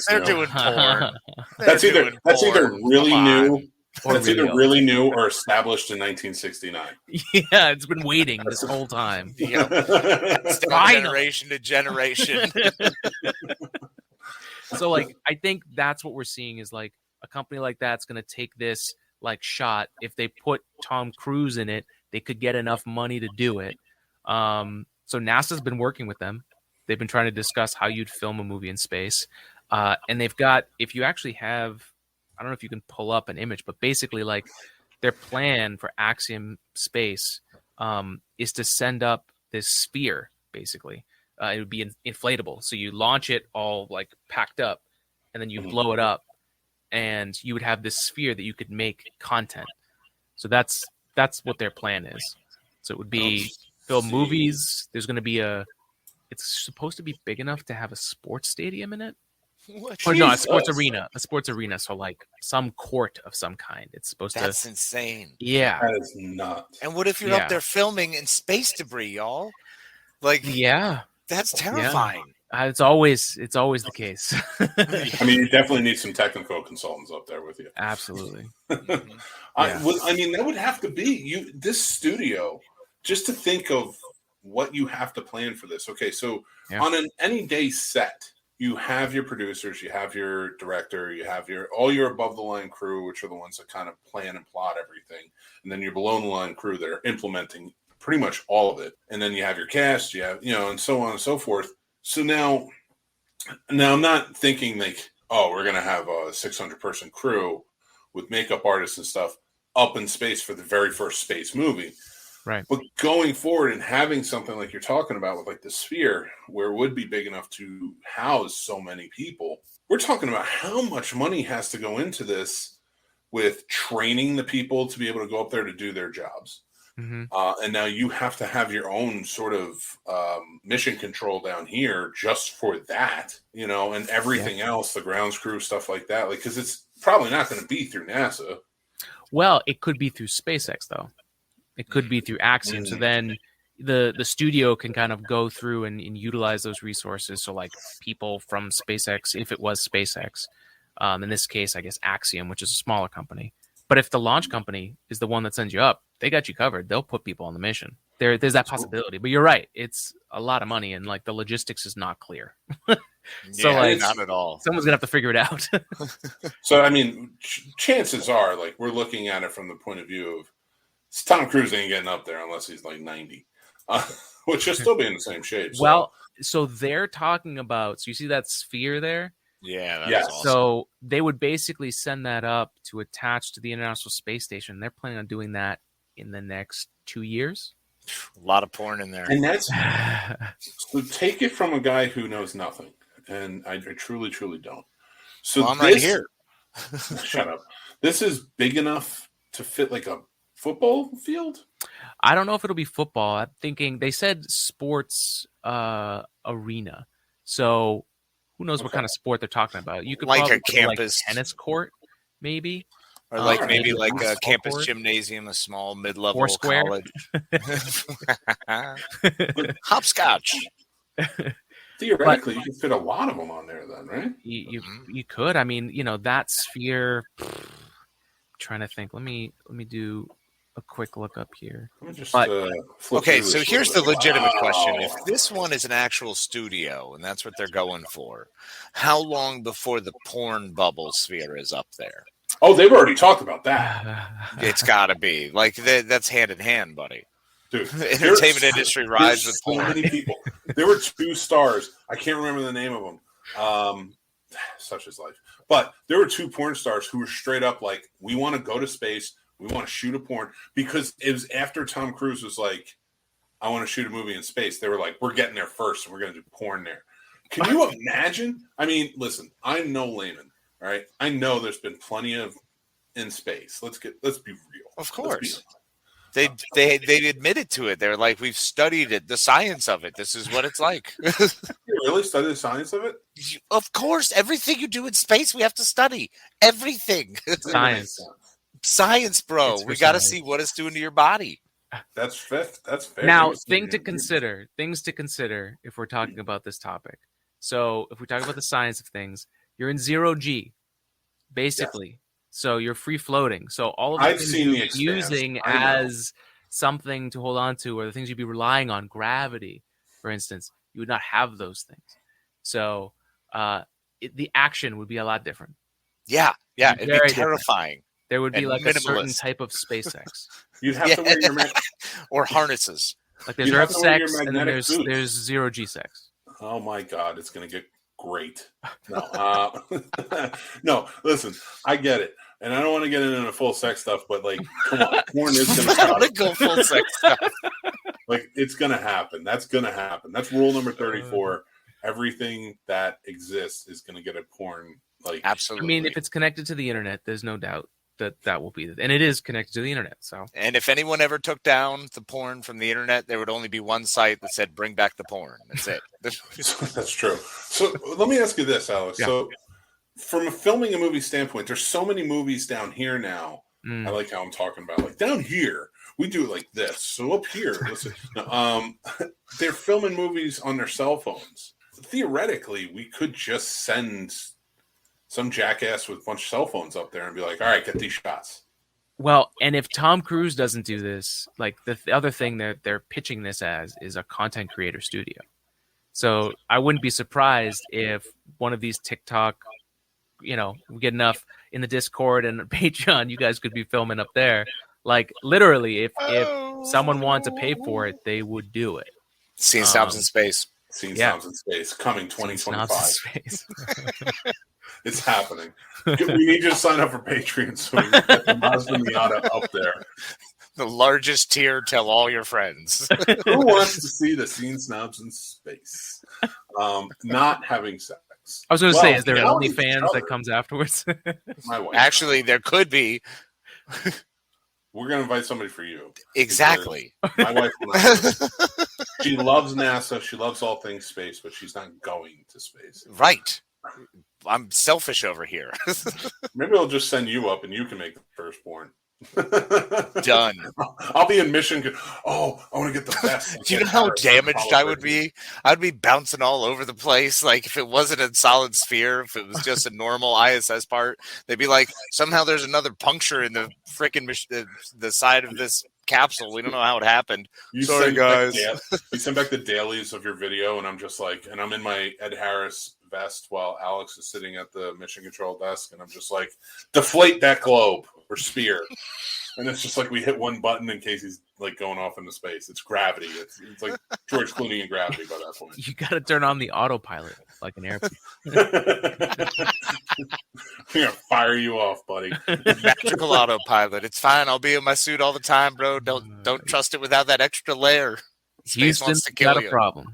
They're doing porn. That's either really new. Or That's really either really new or established in 1969. Yeah, it's been waiting this whole time. Generation to generation. So, like, I think that's what we're seeing is like a company like that's going to take this like shot. If they put Tom Cruise in it, they could get enough money to do it. So NASA's been working with them. They've been trying to discuss how you'd film a movie in space. And they've got, if you actually have, I don't know if you can pull up an image, but basically like their plan for Axiom Space is to send up this sphere, basically. It would be inflatable. So you launch it all like packed up and then you blow it up and you would have this sphere that you could make content. So that's what their plan is. So it would be film movies. There's going to be it's supposed to be big enough to have a sports stadium in it. Or no, a sports arena. So like some court of some kind. It's supposed to. That's insane. Yeah. That is nuts. And what if you're up there filming in space debris, y'all? Like, yeah, that's terrifying. Yeah. It's always the case. I mean, you definitely need some technical consultants up there with you. Absolutely. I mean, that would have to be this studio. Just to think of what you have to plan for this. Okay, so on an any day set, you have your producers, you have your director, you have all your above the line crew, which are the ones that kind of plan and plot everything, and then your below the line crew that are implementing pretty much all of it, and then you have your cast, you have and so on and so forth. So now I'm not thinking like, oh, we're gonna have a 600-person crew with makeup artists and stuff up in space for the very first space movie. Right. But going forward and having something like you're talking about with like the sphere where it would be big enough to house so many people, we're talking about how much money has to go into this with training the people to be able to go up there to do their jobs. Mm-hmm. And now you have to have your own sort of mission control down here just for that, and everything else, the grounds crew, stuff like that. Like, because it's probably not going to be through NASA. Well, it could be through SpaceX, though. It could be through Axiom. So then the studio can kind of go through and utilize those resources. So like people from SpaceX, if it was SpaceX, in this case, I guess Axiom, which is a smaller company. But if the launch company is the one that sends you up, they got you covered. They'll put people on the mission. There's that possibility. But you're right. It's a lot of money and like the logistics is not clear. So like not at all. Someone's going to have to figure it out. So, I mean, chances are like we're looking at it from the point of view of Tom Cruise ain't getting up there unless he's like 90, which will still be in the same shape. So. Well, so they're talking about, so you see that sphere there? Yeah. That's awesome. So they would basically send that up to attach to the International Space Station. They're planning on doing that in the next 2 years. A lot of porn in there. And that's, so take it from a guy who knows nothing. And I truly, truly don't. So I'm right here. Shut up. This is big enough to fit like a football field? I don't know if it'll be football. I'm thinking they said sports arena. So who knows what kind of sport they're talking about? You could like probably a campus tennis court, maybe. Or like maybe maybe like a campus court. Gymnasium, a small mid-level Foursquare. college. Hopscotch. Theoretically, you could fit a lot of them on there then, right? You could. I mean, that sphere. Trying to think. Let me do a quick look up here. Let me just But- flip Okay, through so this here's real the quick. legitimate question. Wow. If this one is an actual studio and that's what they're going for, how long before the porn bubble sphere is up there? Oh, they've already talked about that, It's got to be. Like, that's hand in hand, buddy. dude. The entertainment industry rides with so porn. many people. There were 2 stars. I can't remember the name of them. Such is life. But there were 2 porn stars who were straight up like, we want to go to space. We want to shoot a porn, because it was after Tom Cruise was like, I want to shoot a movie in space. They were like, we're getting there first, and we're going to do porn there. Can you imagine? I mean, listen, I'm no layman, all right? I know there's been plenty of in space. Let's be real. Of course. They admitted to it. They're like, we've studied it, the science of it. This is what it's like. You really study the science of it? Of course, everything you do in space, we have to study. Everything. Science, bro. We got to see what it's doing to your body. That's fair. Now, things to consider if we're talking about this topic. So, if we talk about the science of things, you're in 0G, basically. Yes. So you're free floating. So all of the things you're using as something to hold on to, or the things you'd be relying on, gravity, for instance, you would not have those things. So the action would be a lot different. Yeah, it'd be terrifying. Different. There would be like a certain type of space sex. You'd have to wear your or harnesses. Like there's Earth sex, and then there's 0G sex. Oh my God, it's gonna get great. No, no. Listen, I get it, and I don't want to get into full sex stuff, but like, come on, porn is gonna. I want to go full sex stuff. Like, it's gonna happen. That's gonna happen. That's rule number 34. Everything that exists is gonna get a porn. Like, absolutely. I mean, if it's connected to the internet, there's no doubt that will be, and it is connected to the internet. So, and if anyone ever took down the porn from the internet, there would only be one site that said "Bring back the porn." That's it. That's true. So let me ask you this, Alex. Yeah. So, from a filming a movie standpoint, there's so many movies down here now. I like how I'm talking about, like, down here we do it like this. So up here, listen, they're filming movies on their cell phones. Theoretically, we could just send some jackass with a bunch of cell phones up there and be like, all right, get these shots. Well, and if Tom Cruise doesn't do this, like the other thing that they're pitching this as is a content creator studio. So I wouldn't be surprised if one of these TikTok, we get enough in the Discord and Patreon, you guys could be filming up there. Like literally, if someone wanted to pay for it, they would do it. Scene Snobs in Space. Scene Snobs in Space, coming 2025. It's happening. We need you to sign up for Patreon so we can get the Mazda Miata up there. The largest tier, tell all your friends. Who wants to see the Scene Snobs in Space? Not having sex. I was going to say, is there an OnlyFans that comes afterwards? My wife. Actually, there could be. We're going to invite somebody for you. Exactly. My wife, she loves NASA. She loves all things space, but she's not going to space. Right. I'm selfish over here. Maybe I'll just send you up and you can make the firstborn. Done. I'll be in mission. Oh, I want to get the best. Do you know how damaged I would be? I'd be bouncing all over the place. Like if it wasn't a solid sphere, if it was just a normal ISS part, they'd be like, somehow there's another puncture in the freaking the side of this capsule. We don't know how it happened. Sorry, guys. You send back the dailies of your video, and I'm just like, and I'm in my Ed Harris vest while Alex is sitting at the mission control desk, and I'm just like, deflate that globe or sphere. And it's just like we hit one button in case he's like going off into space. It's gravity. It's like George Clooney in Gravity by that point. You got to turn on the autopilot like an airplane. I'm gonna fire you off, buddy. Magical autopilot. It's fine. I'll be in my suit all the time, bro. Don't trust it without that extra layer. Space wants to kill got a problem.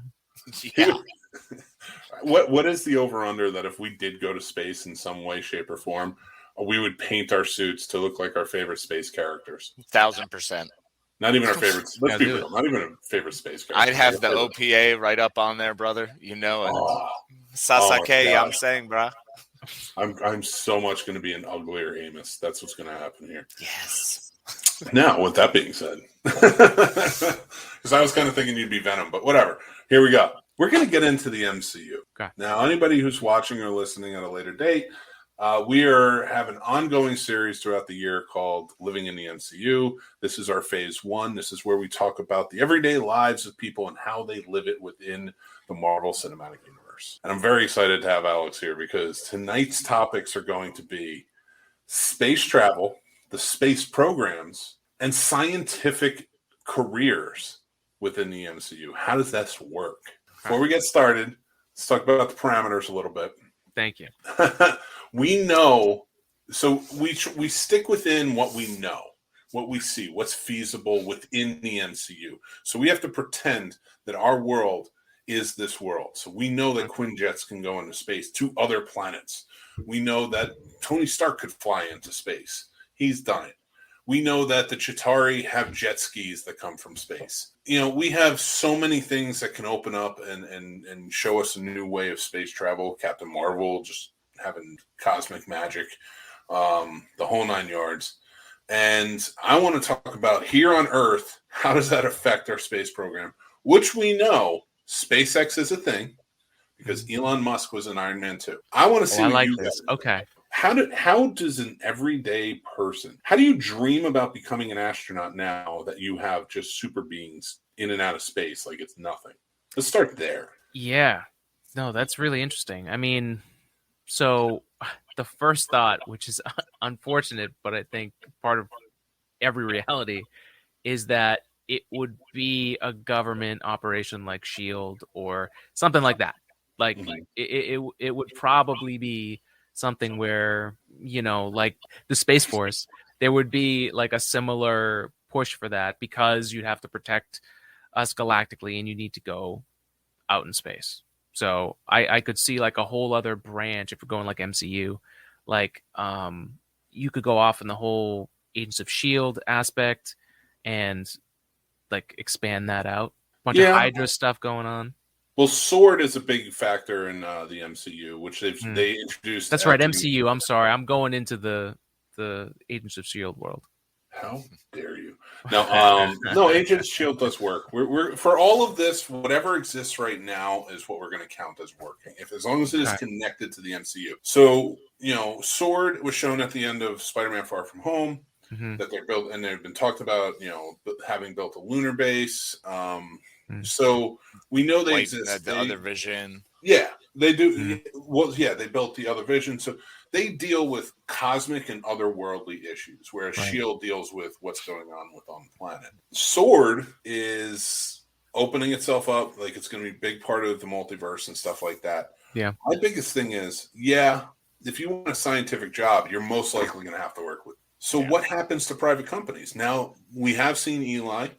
Yeah. What is the over-under that if we did go to space in some way, shape, or form, we would paint our suits to look like our favorite space characters? 1,000%. Not even our favorites. Let's be real. Not even a favorite space character. I'd have the OPA right up on there, brother. You know it. Sasake, I'm saying, bro. I'm so much going to be an uglier Amos. That's what's going to happen here. Yes. Now, with that being said, because I was kind of thinking you'd be Venom, but whatever. Here we go. We're going to get into the MCU. Okay. Now, anybody who's watching or listening at a later date, We have an ongoing series throughout the year called Living in the MCU. This is our phase 1. This is where we talk about the everyday lives of people and how they live it within the Marvel Cinematic Universe. And I'm very excited to have Alex here because tonight's topics are going to be space travel, the space programs, and scientific careers within the MCU. How does this work? Before we get started, let's talk about the parameters a little bit. Thank you. We know, so we stick within what we know, what we see, what's feasible within the MCU. So we have to pretend that our world is this world. So we know that Quinjets can go into space to other planets. We know that Tony Stark could fly into space. He's done it. We know that the Chitauri have jet skis that come from space. You know, we have so many things that can open up and show us a new way of space travel. Captain Marvel just having cosmic magic, the whole 9 yards. And I want to talk about here on Earth, how does that affect our space program? Which we know SpaceX is a thing because Elon Musk was an Iron Man too. I want to see what you this. guys Okay. How does an everyday person, how do you dream about becoming an astronaut now that you have just super beings in and out of space like it's nothing? Let's start there. Yeah. No, that's really interesting. I mean, so the first thought, which is unfortunate, but I think part of every reality, is that it would be a government operation like SHIELD or something like that. Like it would probably be something where, you know, like the Space Force, there would be like a similar push for that because you'd have to protect us galactically and you need to go out in space. So I could see like a whole other branch if we're going like MCU, like you could go off in the whole Agents of SHIELD aspect and like expand that out. Bunch of Hydra stuff going on. Well, Sword is a big factor in the MCU, which they introduced. That's right, MCU. I'm sorry, I'm going into the Agents of SHIELD world. How dare you? No, Agents of SHIELD does work. We're for all of this, whatever exists right now is what we're going to count as working. As long as it is connected to the MCU. So you know, Sword was shown at the end of Spider-Man: Far From Home. That they're built, and they've been talked about, you know, having built a lunar base. So we know they exist. The Other Vision. Yeah, they do. Well, yeah, they built the Other Vision. So they deal with cosmic and otherworldly issues, whereas SHIELD deals with what's going on the planet. Sword is opening itself up, like it's going to be a big part of the multiverse and stuff like that. Yeah. My biggest thing is, if you want a scientific job, you're most likely going to have to work with. So what happens to private companies? Now, we have seen Elon,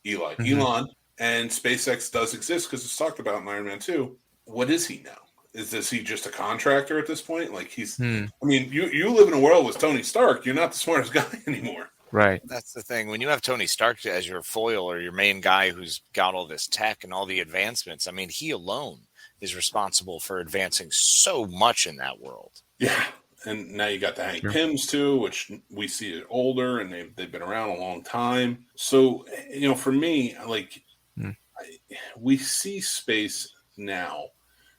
and SpaceX does exist because it's talked about in Iron Man 2. What is he now? Is he just a contractor at this point? Like he's, I mean, you live in a world with Tony Stark. You're not the smartest guy anymore. Right. That's the thing. When you have Tony Stark as your foil or your main guy who's got all this tech and all the advancements, I mean, he alone is responsible for advancing so much in that world. Yeah. And now you got the Hank Pyms too, which we see it older, and they've been around a long time. So, you know, for me, like we see space now,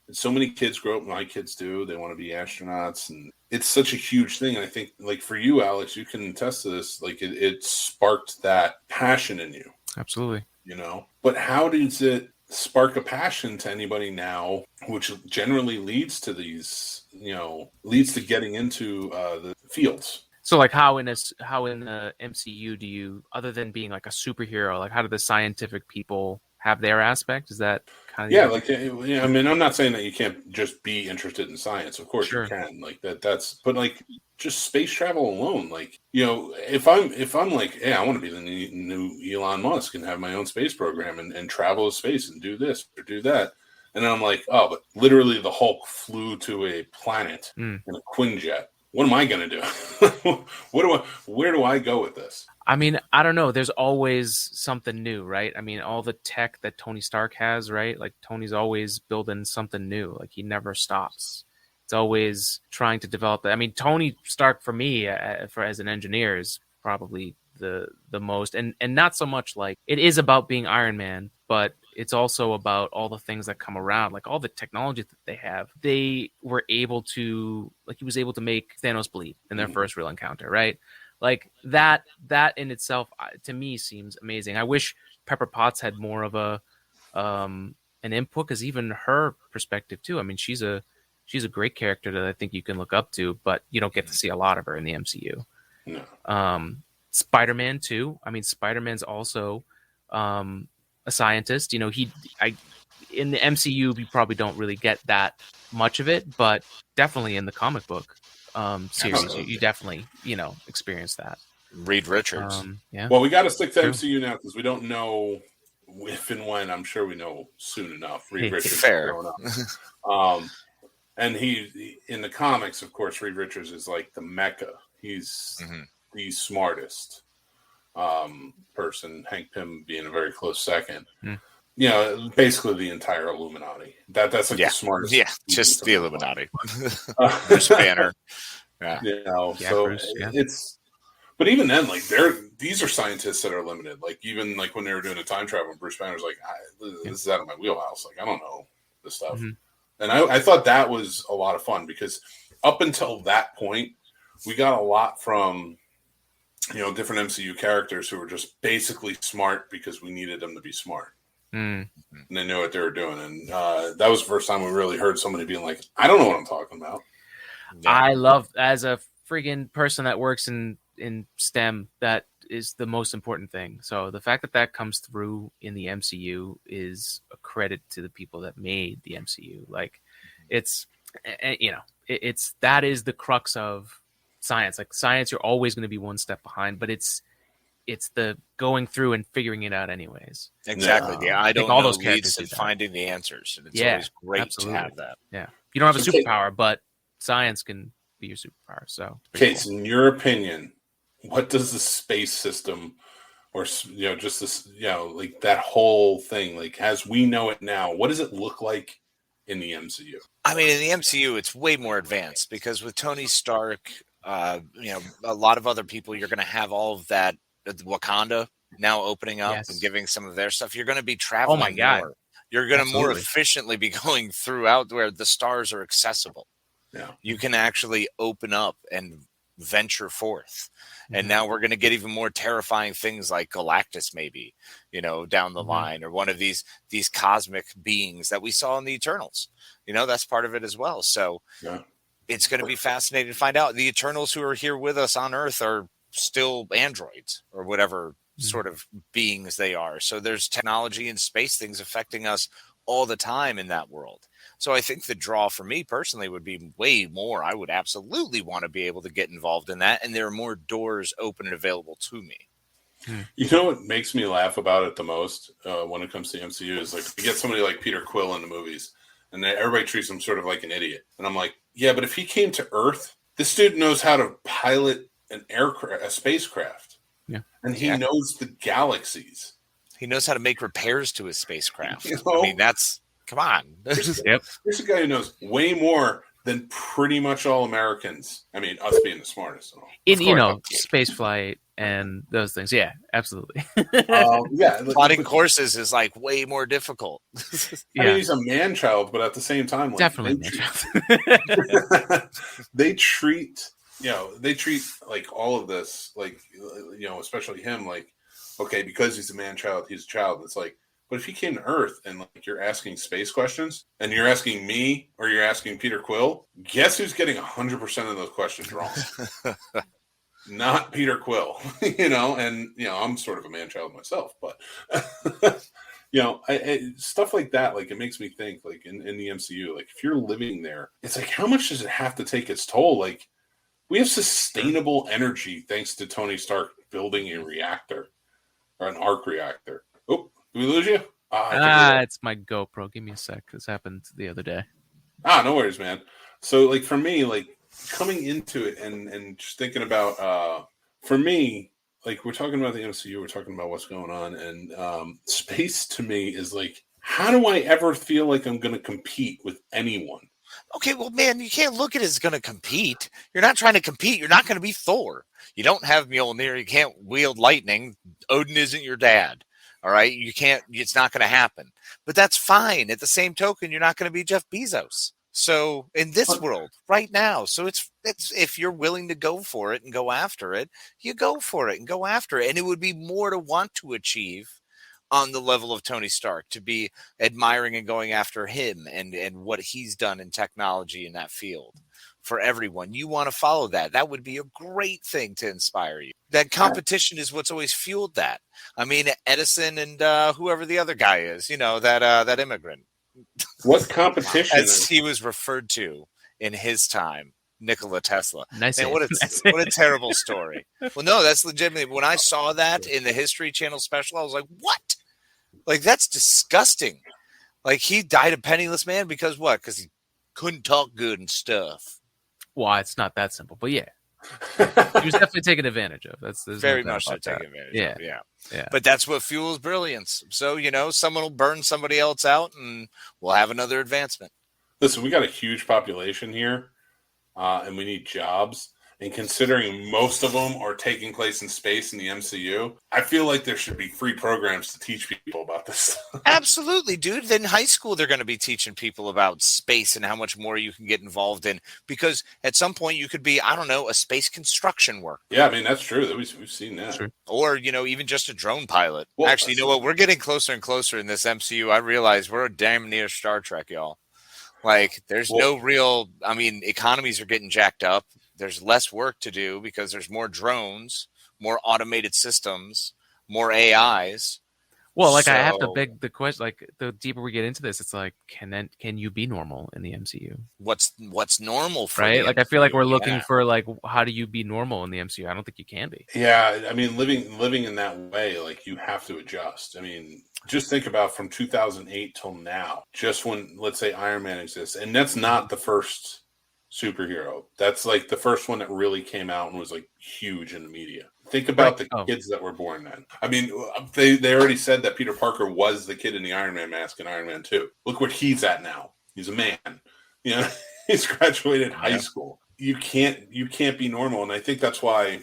and so many kids grow up. My kids do; they want to be astronauts, and it's such a huge thing. And I think, like for you, Alex, you can attest to this. Like it sparked that passion in you. Absolutely. You know, but how does it spark a passion to anybody now, which generally leads to these, you know, leads to getting into the fields? So like how in the MCU do you, other than being like a superhero, like how do the scientific people have their aspect? Is that kind of I mean, I'm not saying that you can't just be interested in science. Of course you can. Like but like just space travel alone, like, you know, if I'm like, hey, I want to be the new Elon Musk and have my own space program and travel to space and do this or do that. And then I'm like, oh, but literally the Hulk flew to a planet in a Quinjet. What am I going to do? Where do I go with this? I mean, I don't know. There's always something new, right? I mean, all the tech that Tony Stark has, right? Like Tony's always building something new. Like he never stops. It's always trying to develop that. I mean, Tony Stark for me, as an engineer, is probably the most, and not so much like it is about being Iron Man, but it's also about all the things that come around, like all the technology that they have. They were able to, like, he was able to make Thanos bleed in their first real encounter, right? Like that in itself, to me, seems amazing. I wish Pepper Potts had more of an input, because even her perspective too. I mean, she's a great character that I think you can look up to, but you don't get to see a lot of her in the MCU. No. Spider-Man too. I mean, Spider-Man's also a scientist. You know, in the MCU, you probably don't really get that much of it, but definitely in the comic book series, you definitely, experience that. Reed Richards. Yeah. Well, we got to stick to True. MCU now because we don't know if and when. I'm sure we know soon enough. Reed Richards Fair. growing up. And he in the comics, of course, Reed Richards is like the mecca. He's the smartest person. Hank Pym being a very close second. You know, basically the entire Illuminati. That's like the smartest. Yeah, just the Illuminati. Bruce Banner. Yeah. You know, Yeah, so Bruce, yeah. it's. But even then, like these are scientists that are limited. Like even like when they were doing the time travel, Bruce Banner's like, this is out of my wheelhouse. Like I don't know this stuff. And I thought that was a lot of fun because up until that point, we got a lot from, different MCU characters who were just basically smart because we needed them to be smart. And they knew what they were doing. And that was the first time we really heard somebody being like, I don't know what I'm talking about. Yeah. I love, as a friggin' person that works in STEM, that is the most important thing. So the fact that comes through in the MCU is a credit to the people that made the MCU. Like it's that is the crux of science. Like science, you're always going to be one step behind, but it's the going through and figuring it out anyways. Exactly. Yeah, I don't all know those characters leads to do that. finding the answers, and it's Yeah, always great absolutely. to have that. Yeah, you don't have a So superpower, but science can be your superpower. So, Case, in your opinion, what does the space system, or just this, like that whole thing, like as we know it now, what does it look like in the MCU? I mean, in the MCU, it's way more advanced because with Tony Stark, a lot of other people, you're going to have all of that. Wakanda now opening up and giving some of their stuff. You're going to be traveling. Oh my God. More. You're going to more Absolutely. efficiently be going throughout where the stars are accessible. Yeah. You can actually open up and venture forth. And now we're going to get even more terrifying things like Galactus, maybe, down the line, or one of these cosmic beings that we saw in the Eternals. That's part of it as well. So it's going to be fascinating to find out. The Eternals who are here with us on Earth are still androids or whatever sort of beings they are. So there's technology and space things affecting us all the time in that world. So I think the draw for me personally would be way more. I would absolutely want to be able to get involved in that. And there are more doors open and available to me. You know what makes me laugh about it the most when it comes to MCU is like you get somebody like Peter Quill in the movies and everybody treats him sort of like an idiot. And I'm like, yeah, but if he came to Earth, this dude knows how to pilot a spacecraft. Yeah. And he knows the galaxies. He knows how to make repairs to his spacecraft. I mean, come on. Here's a guy who knows way more than pretty much all Americans. I mean, us being the smartest and all. Space flight and those things. Yeah, absolutely. Plotting courses is like way more difficult. I mean, he's a man child, but at the same time, like, definitely they treat like all of this, like, especially him, like, okay, because he's a man child, he's a child. It's like, but if he came to Earth and like you're asking space questions and you're asking me or you're asking Peter Quill, guess who's getting 100% of those questions wrong? Not Peter Quill, and I'm sort of a man child myself, but stuff like that, like it makes me think, like in the MCU, like if you're living there, it's like, how much does it have to take its toll? Like we have sustainable energy thanks to Tony Stark building a reactor or an arc reactor. Oh, did we lose you? It's my GoPro. Give me a sec. This happened the other day. No worries, man. So like for me, like coming into it and just thinking about for me, like we're talking about the MCU, we're talking about what's going on, and space to me is like, how do I ever feel like I'm going to compete with anyone? Okay, well, man, you can't look at it as going to compete. You're not trying to compete. You're not going to be Thor. You don't have Mjolnir. You can't wield lightning. Odin isn't your dad. All right. You can't, it's not going to happen. But that's fine. At the same token, you're not going to be Jeff Bezos. So in this world right now, so it's if you're willing to go for it and go after it, you go for it and go after it. And it would be more to want to achieve on the level of Tony Stark, to be admiring and going after him and what he's done in technology in that field. For everyone, you want to follow that. That would be a great thing to inspire you. That competition is what's always fueled that. I mean, Edison and whoever the other guy is, that immigrant. What competition? As he was referred to in his time, Nikola Tesla. Nice. Man, what a terrible story. Well, no, that's legitimately. When I saw that in the History Channel special, I was like, what? Like, that's disgusting. Like, he died a penniless man because what? Because he couldn't talk good and stuff. Well, it's not that simple, but yeah. He was definitely taken advantage of. There's very no doubt much so about that. taken advantage of. Yeah. But that's what fuels brilliance. So, someone will burn somebody else out and we'll have another advancement. Listen, we got a huge population here, and we need jobs. And considering most of them are taking place in space in the MCU, I feel like there should be free programs to teach people about this stuff. Absolutely, dude. Then in high school, they're going to be teaching people about space and how much more you can get involved in. Because at some point, you could be, I don't know, a space construction worker. Yeah, I mean, that's true. We've seen that. Sure. Or, even just a drone pilot. Well, actually, you know what? We're getting closer and closer in this MCU. I realize we're damn near Star Trek, y'all. Like, there's no real, economies are getting jacked up. There's less work to do because there's more drones, more automated systems, more AIs. Well, I have to beg the question. Like, the deeper we get into this, it's like, can you be normal in the MCU? What's normal for right? the Like, MCU? I feel like we're looking for how do you be normal in the MCU? I don't think you can be. Yeah, I mean, living in that way, like, you have to adjust. I mean, just think about from 2008 till now, just when, let's say, Iron Man exists, and that's not the first superhero. That's like the first one that really came out and was like huge in the media. Think about the kids that were born then. I mean, they already said that Peter Parker was the kid in the Iron Man mask in Iron Man 2. Look where he's at now. He's a man. He's graduated high school. You can't be normal. And I think that's why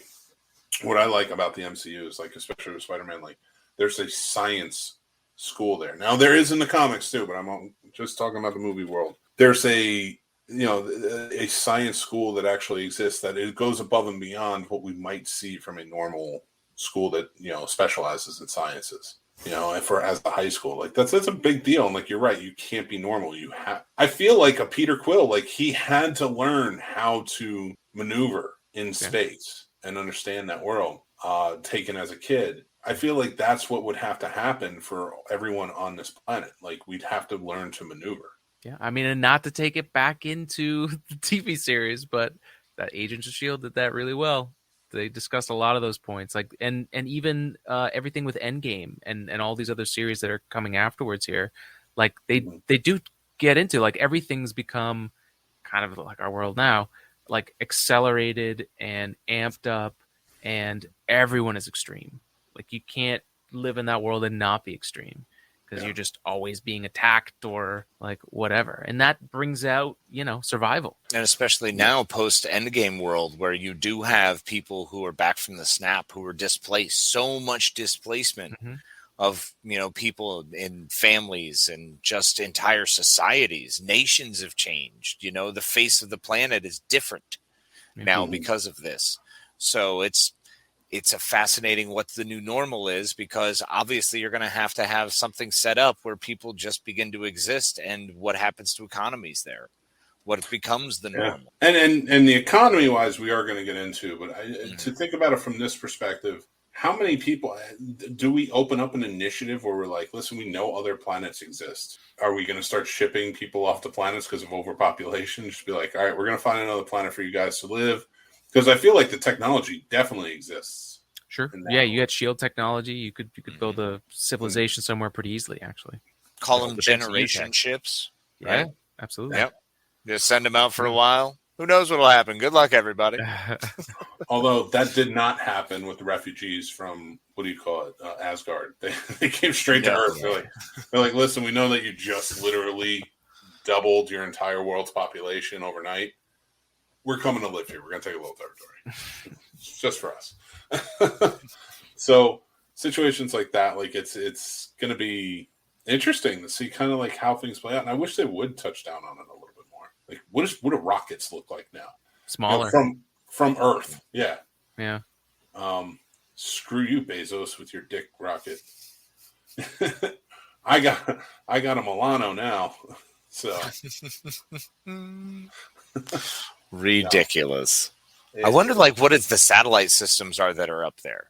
what I like about the MCU is, like, especially with Spider-Man, like, there's a science school there. Now there is in the comics too, but I'm just talking about the movie world. There's a science school that actually exists, that it goes above and beyond what we might see from a normal school that, specializes in sciences, as a high school. Like, that's a big deal. And like, you're right. You can't be normal. I feel like a Peter Quill, like, he had to learn how to maneuver in space and understand that world, taken as a kid. I feel like that's what would have to happen for everyone on this planet. Like, we'd have to learn to maneuver. Yeah, I mean, and not to take it back into the TV series, but that Agents of S.H.I.E.L.D. did that really well. They discussed a lot of those points, like, and even everything with Endgame and all these other series that are coming afterwards here. Like, they do get into, like, everything's become kind of like our world now, like, accelerated and amped up, and everyone is extreme. Like, you can't live in that world and not be extreme, because you're just always being attacked or like whatever. And that brings out, survival. And especially now, post-Endgame world, where you do have people who are back from the snap, who are displaced. So much displacement of, people in families and just entire societies. Nations have changed. The face of the planet is different now because of this. So it's a fascinating what the new normal is, because obviously you're going to have something set up where people just begin to exist, and what happens to economies there, what becomes the normal. And the economy wise, we are going to get into, but to think about it from this perspective, how many people do we open up an initiative where we're like, listen, we know other planets exist. Are we going to start shipping people off the planets because of overpopulation? Just be like, all right, we're going to find another planet for you guys to live. Because I feel like the technology definitely exists. Sure. Yeah, you got shield technology. You could build a civilization somewhere pretty easily, actually. Call them generation ships. Right? Yeah, absolutely. Yep. Just send them out for a while. Who knows what'll happen? Good luck, everybody. Although that did not happen with the refugees from, what do you call it, Asgard. They came straight to Earth. They're like, listen, we know that you just literally doubled your entire world's population overnight. We're coming to live here. We're going to take a little territory. Just for us. So situations like that, like it's going to be interesting to see kind of like how things play out. And I wish they would touch down on it a little bit more. Like, what do rockets look like now? Smaller. From Earth. Yeah. Yeah. Screw you, Bezos, with your dick rocket. I got a Milano now. So ridiculous. Yeah. I wonder, like, what is the satellite systems are that are up there?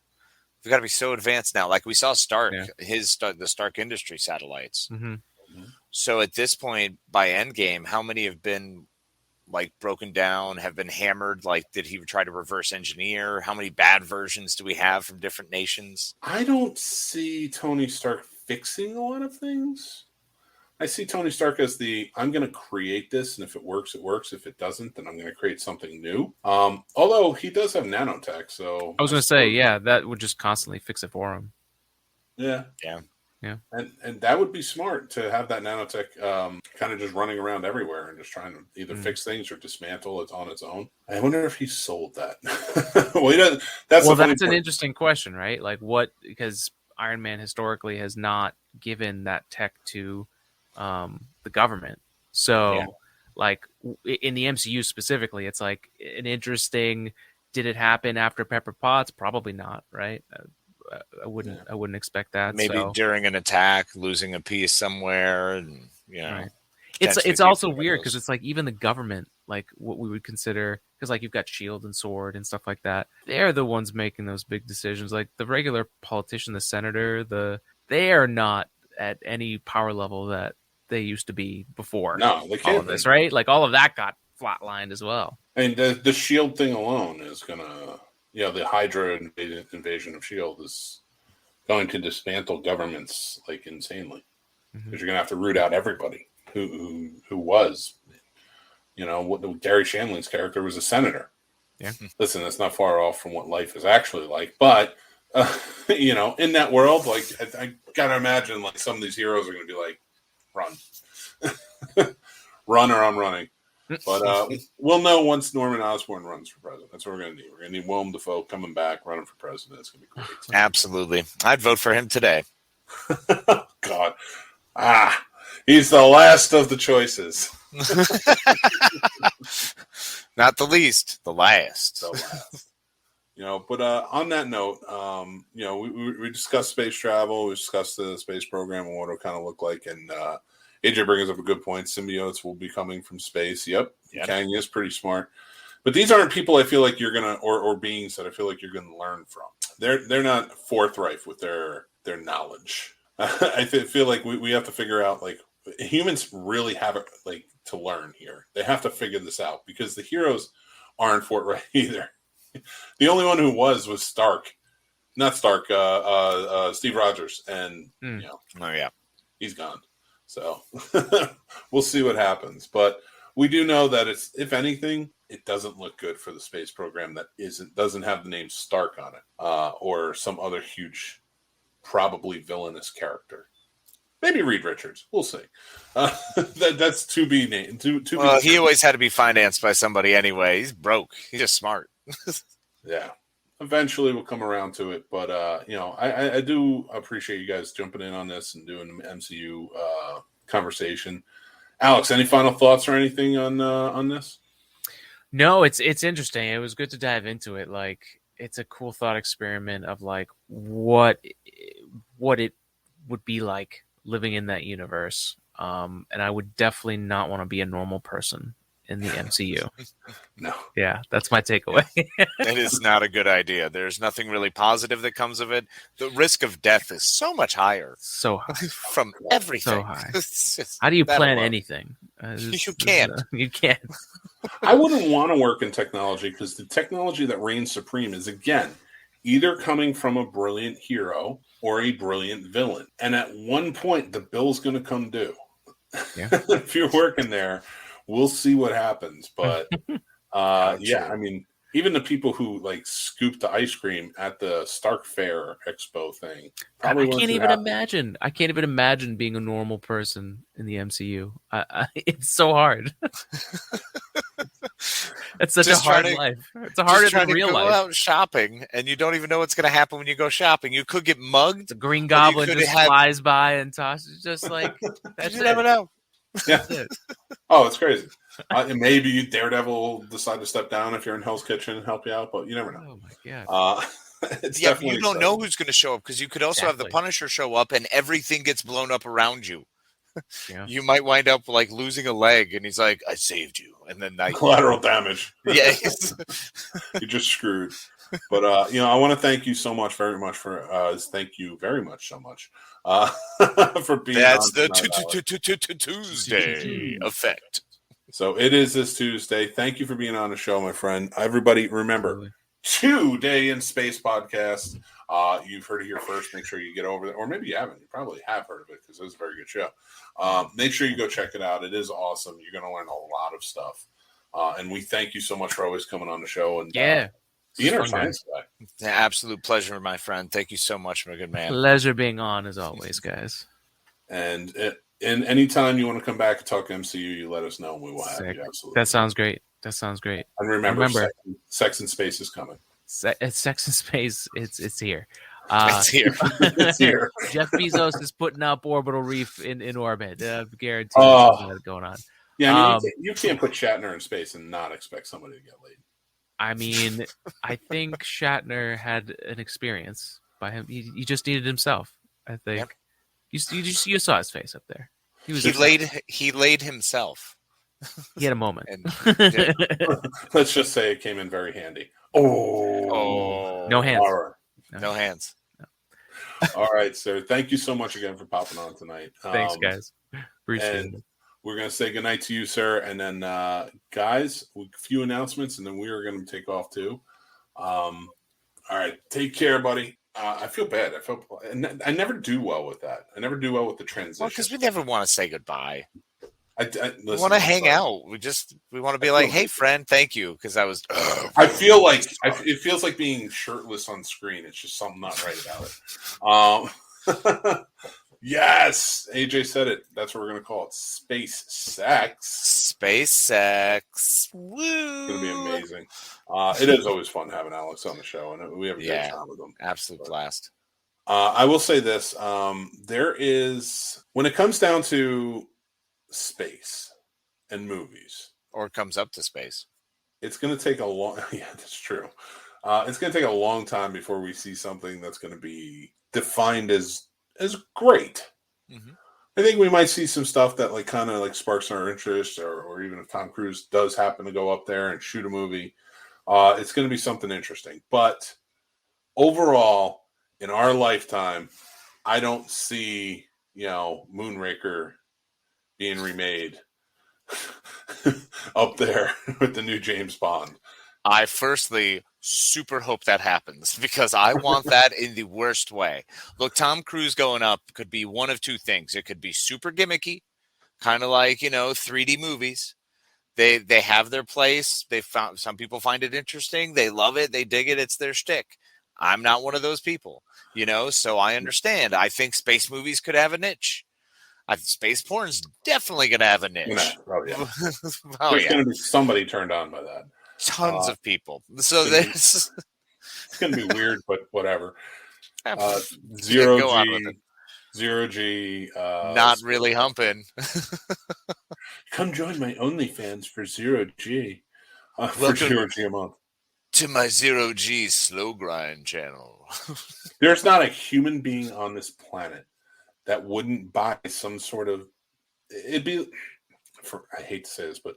We've got to be so advanced now. Like we saw Stark, the Stark Industry satellites. Mm-hmm. So at this point, by Endgame, how many have been like broken down, have been hammered? Like, did he try to reverse engineer? How many bad versions do we have from different nations? I don't see Tony Stark fixing a lot of things. I see Tony Stark as I'm going to create this, and if it works, it works. If it doesn't, then I'm going to create something new. Although he does have nanotech, so I was going to say, yeah, that would just constantly fix it for him. Yeah. And that would be smart to have that nanotech kind of just running around everywhere and just trying to either fix things or dismantle it on its own. I wonder if he sold that. Well, he doesn't. That's an interesting question, right? Like, because Iron Man historically has not given that tech to the government. So, like, in the MCU specifically, it's like an interesting. Did it happen after Pepper Potts? Probably not, right? I wouldn't expect that. Maybe during an attack, losing a piece somewhere, and right. It's also weird because it's like even the government, like what we would consider, because like you've got Shield and Sword and stuff like that. They're the ones making those big decisions. Like the regular politician, the senator, they are not at any power level that they used to be before. No, they can't. All of this, right? Like all of that got flatlined as well. And the Shield thing alone is gonna. The Hydra invasion of S.H.I.E.L.D. is going to dismantle governments like insanely because you're going to have to root out everybody who was, what Gary Shandling's character was a senator. Yeah. Listen, that's not far off from what life is actually like, but in that world, like I gotta imagine like some of these heroes are going to be like, run, run or I'm running. But we'll know once Norman Osborn runs for president. That's what we're going to need. We're going to need Willem Dafoe coming back, running for president. It's going to be great. Absolutely. I'd vote for him today. God. He's the last of the choices. Not the least, the last. The last. But on that note, we discussed space travel. We discussed the space program and what it'll kind of look like. And AJ brings up a good point. Symbiotes will be coming from space. Yep. Kang is pretty smart. But these aren't people I feel like you're going to, or beings that I feel like you're going to learn from. They're not forthright with their knowledge. I feel like we have to figure out, like, humans really have it, like, to learn here. They have to figure this out because the heroes aren't forthright either. The only one who was Stark. Not Stark, Steve Rogers. And, he's gone. So we'll see what happens. But we do know that if anything, it doesn't look good for the space program that doesn't have the name Stark on it, or some other huge, probably villainous character. Maybe Reed Richards. We'll see. That's to be named. He always had to be financed by somebody anyway. He's broke. He's just smart. Yeah. Eventually we'll come around to it, but I do appreciate you guys jumping in on this and doing the MCU conversation. Alex, any final thoughts or anything on this? No, it's interesting. It was good to dive into it. Like, it's a cool thought experiment of like what it would be like living in that universe. And I would definitely not want to be a normal person in the MCU. No. Yeah, that's my takeaway. It is not a good idea. There's nothing really positive that comes of it. The risk of death is so much higher. So high. From everything. So high. How do you plan anything? You can't. You can't. I wouldn't want to work in technology because the technology that reigns supreme is, again, either coming from a brilliant hero or a brilliant villain. And at one point, the bill's going to come due. Yeah. If you're working there, we'll see what happens. But I mean, even the people who like scooped the ice cream at the Stark Fair Expo thing. I can't even imagine. I can't even imagine being a normal person in the MCU. It's so hard. It's such a Just hard trying to- life. It's harder Just trying than to real go life. out shopping, and you don't even know what's going to happen when you go shopping. You could get mugged. The Green you Goblin could just have- flies by and tosses. Just like that's You it. never know. Yeah. That's it. Oh, it's crazy. And maybe Daredevil will decide to step down if you're in Hell's Kitchen and help you out, but you never know. Oh my god. It's Yeah, but definitely you don't know exciting. who's going to show up because you could also have the Exactly. Punisher show up, and everything gets blown up around you. Yeah. You might wind up like losing a leg, and he's like, "I saved you," and then Collateral damage. yeah, You're just screwed. But I want to thank you so much, very much for thank you very much so much for being that's on the tonight, Alex. Tuesday effect. So it is this Tuesday. Thank you for being on the show, my friend. Everybody, remember, Absolutely. 2 Day in Space podcast. You've heard it here first. Make sure you get over there, or maybe you haven't. You probably have heard of it because it was a very good show. Make sure you go check it out. It is awesome. You're going to learn a lot of stuff. And we thank you so much for always coming on the show and Yeah. being our Fun guy. science guy. It's an absolute pleasure, my friend. Thank you so much, my good man. Pleasure being on as always, guys. And anytime you want to come back and talk MCU, you let us know and we will have Sick. you. Absolutely. That sounds great. That sounds great. And remember, Remember. Sex in Space is coming. It's Sex in Space. It's here. It's here. It's here. Jeff Bezos is putting up Orbital Reef in orbit. Guaranteed Oh. something going on. Yeah, I mean, you can't put Shatner in space and not expect somebody to get laid. I mean, I think Shatner had an experience by him. He just needed himself. I think Yep. you saw his face up there. He laid himself. He had a moment. And yeah. Let's just say it came in very handy. Oh, No hands. All right. No hands. All right, sir. Thank you so much again for popping on tonight. Thanks, guys. Appreciate and it. we're going to say goodnight to you, sir. And then, guys, a few announcements, and then we are going to take off too. All right. Take care, buddy. I feel bad. I never do well with that. I never do well with the transition. Well, because we never want to say goodbye. Listen, We want to hang sorry. out. We want to be like, hey, friend, thank you. Because I feel like it feels like being shirtless on screen. It's just something not right about it. Yes, AJ said it. That's what we're gonna call it. Space sex. Space sex. Woo! It's gonna be amazing. It is always fun having Alex on the show, and we have a great time with him. Absolute blast. I will say this: there is, when it comes down to space and movies, Or it comes up to space. it's going to take a long. Yeah, that's true. It's going to take a long time before we see something that's going to be defined as great. Mm-hmm. I think we might see some stuff that kind of sparks our interest, or even if Tom Cruise does happen to go up there and shoot a movie, it's going to be something interesting. But overall, in our lifetime, I don't see Moonraker being remade up there with the new James Bond. I firstly super hope that happens because I want that in the worst way. Look, Tom Cruise going up could be one of two things. It could be super gimmicky, kind of like, 3D movies. They have their place. Some people find it interesting. They love it. They dig it. It's their shtick. I'm not one of those people, so I understand. I think space movies could have a niche. Space porn's definitely going to have a niche. Oh, yeah. Oh, There's yeah. going to be somebody turned on by that. Tons of people. So there's It's going to be weird, but whatever. Go on with it. Zero G. Not really humping. Come join my OnlyFans for Zero G. For Welcome. 0 G a month. To my 0G slow grind channel. There's not a human being on this planet that wouldn't buy some sort of. It'd be. I hate to say this, but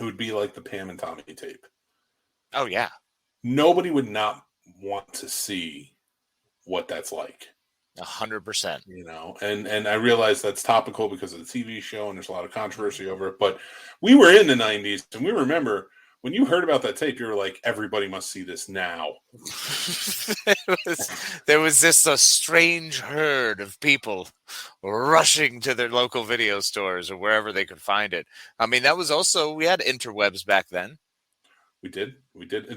it would be like the Pam and Tommy tape. Oh yeah. Nobody would not want to see what that's like. 100%. And I realize that's topical because of the TV show and there's a lot of controversy over it. But we were in the 90s and we remember when you heard about that tape, you were like, everybody must see this now. there was this a strange herd of people rushing to their local video stores or wherever they could find it. I mean, that was also, we had interwebs back then. We did.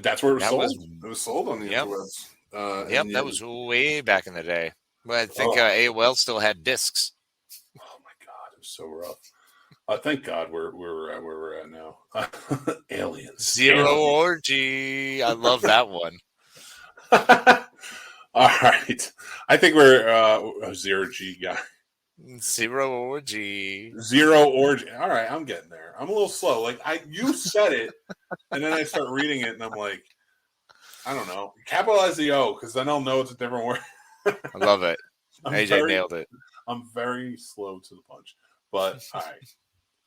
That's where it was That sold. was- It was sold on the Yep. interwebs. Yep, and that was way back in the day. But I think AOL still had discs. Oh my God, it was so rough. Thank God we're at where we're at now. Aliens. Zero Aliens. Orgy. I love that one. All right. I think we're a zero G guy. Zero Orgy. Zero origin. All right, I'm getting there. I'm a little slow. Like you said it, and then I start reading it, and I'm like, I don't know. Capitalize the O because then I'll know it's a different word. I love it. AJ nailed it. I'm very slow to the punch. But all right.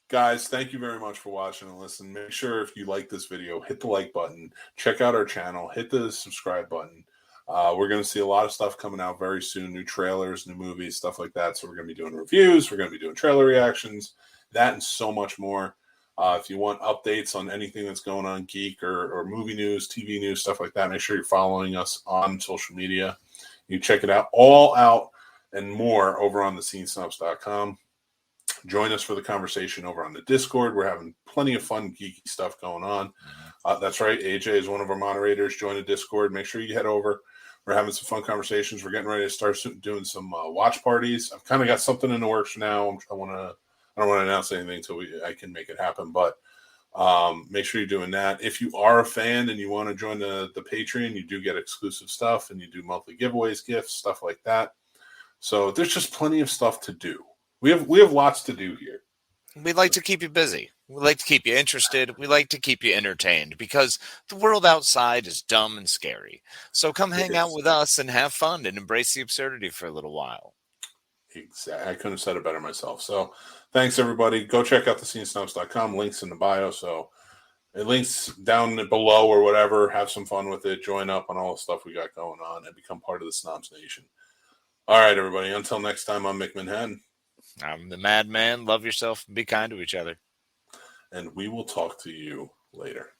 Guys, thank you very much for watching and listening. Make sure if you like this video, hit the like button. Check out our channel. Hit the subscribe button. We're going to see a lot of stuff coming out very soon. New trailers, new movies, stuff like that. So we're going to be doing reviews. We're going to be doing trailer reactions. That and so much more. If you want updates on anything that's going on, geek or movie news, TV news, stuff like that, make sure you're following us on social media. You check it all out and more over on thescenesnobs.com. Join us for the conversation over on the Discord. We're having plenty of fun, geeky stuff going on. That's right. AJ is one of our moderators. Join the Discord. Make sure you head over. We're having some fun conversations. We're getting ready to start doing some watch parties. I've kind of got something in the works now. I don't want to announce anything until I can make it happen. But make sure you're doing that. If you are a fan and you want to join the Patreon, you do get exclusive stuff and you do monthly giveaways, gifts, stuff like that. So there's just plenty of stuff to do. We have lots to do here. We like to keep you busy. We like to keep you interested. We like to keep you entertained because the world outside is dumb and scary. So come hang out with us and have fun and embrace the absurdity for a little while. Exactly. I couldn't have said it better myself. So thanks, everybody. Go check out thescenesnobs.com. Links in the bio. So it links down below or whatever. Have some fun with it. Join up on all the stuff we got going on and become part of the Snobs Nation. All right, everybody. Until next time, I'm Mick Manhattan. I'm the Madman. Love yourself and be kind to each other. And we will talk to you later.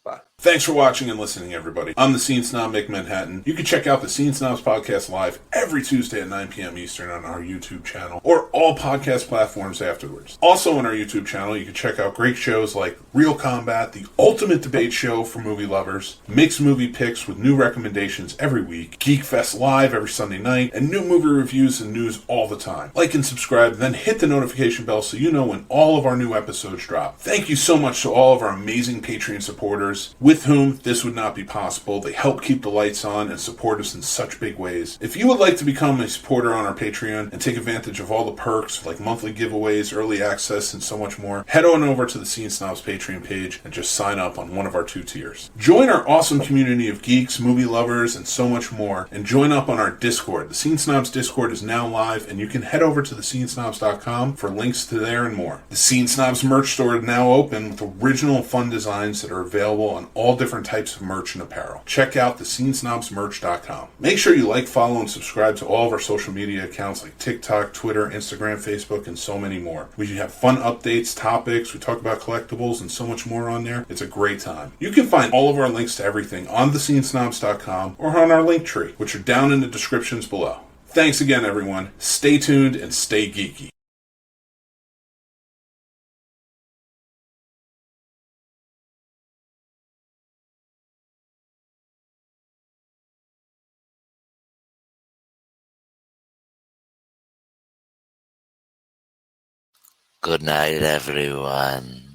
Bye. Thanks for watching and listening, everybody. I'm the Scene Snob, Mick Manhattan. You can check out the Scene Snobs podcast live every Tuesday at 9 p.m. Eastern on our YouTube channel or all podcast platforms afterwards. Also on our YouTube channel, you can check out great shows like Real Combat, the ultimate debate show for movie lovers, mixed movie picks with new recommendations every week, Geek Fest live every Sunday night, and new movie reviews and news all the time. Like and subscribe, then hit the notification bell so you know when all of our new episodes drop. Thank you so much to all of our amazing Patreon supporters, with whom this would not be possible. They help keep the lights on and support us in such big ways. If you would like to become a supporter on our Patreon and take advantage of all the perks like monthly giveaways, early access, and so much more, head on over to the Scene Snobs Patreon page and just sign up on one of our 2 tiers. Join our awesome community of geeks, movie lovers, and so much more, and join up on our Discord. The Scene Snobs Discord is now live, and you can head over to thescenesnobs.com for links to there and more. The Scene Snobs merch store is now open with original fun designs that are available on all different types of merch and apparel. Check out thescenesnobsmerch.com. Make sure you like, follow, and subscribe to all of our social media accounts like TikTok, Twitter, Instagram, Facebook, and so many more. We have fun updates, topics, we talk about collectibles, and so much more on there. It's a great time. You can find all of our links to everything on thescenesnobs.com or on our link tree, which are down in the descriptions below. Thanks again, everyone. Stay tuned and stay geeky. Good night, everyone.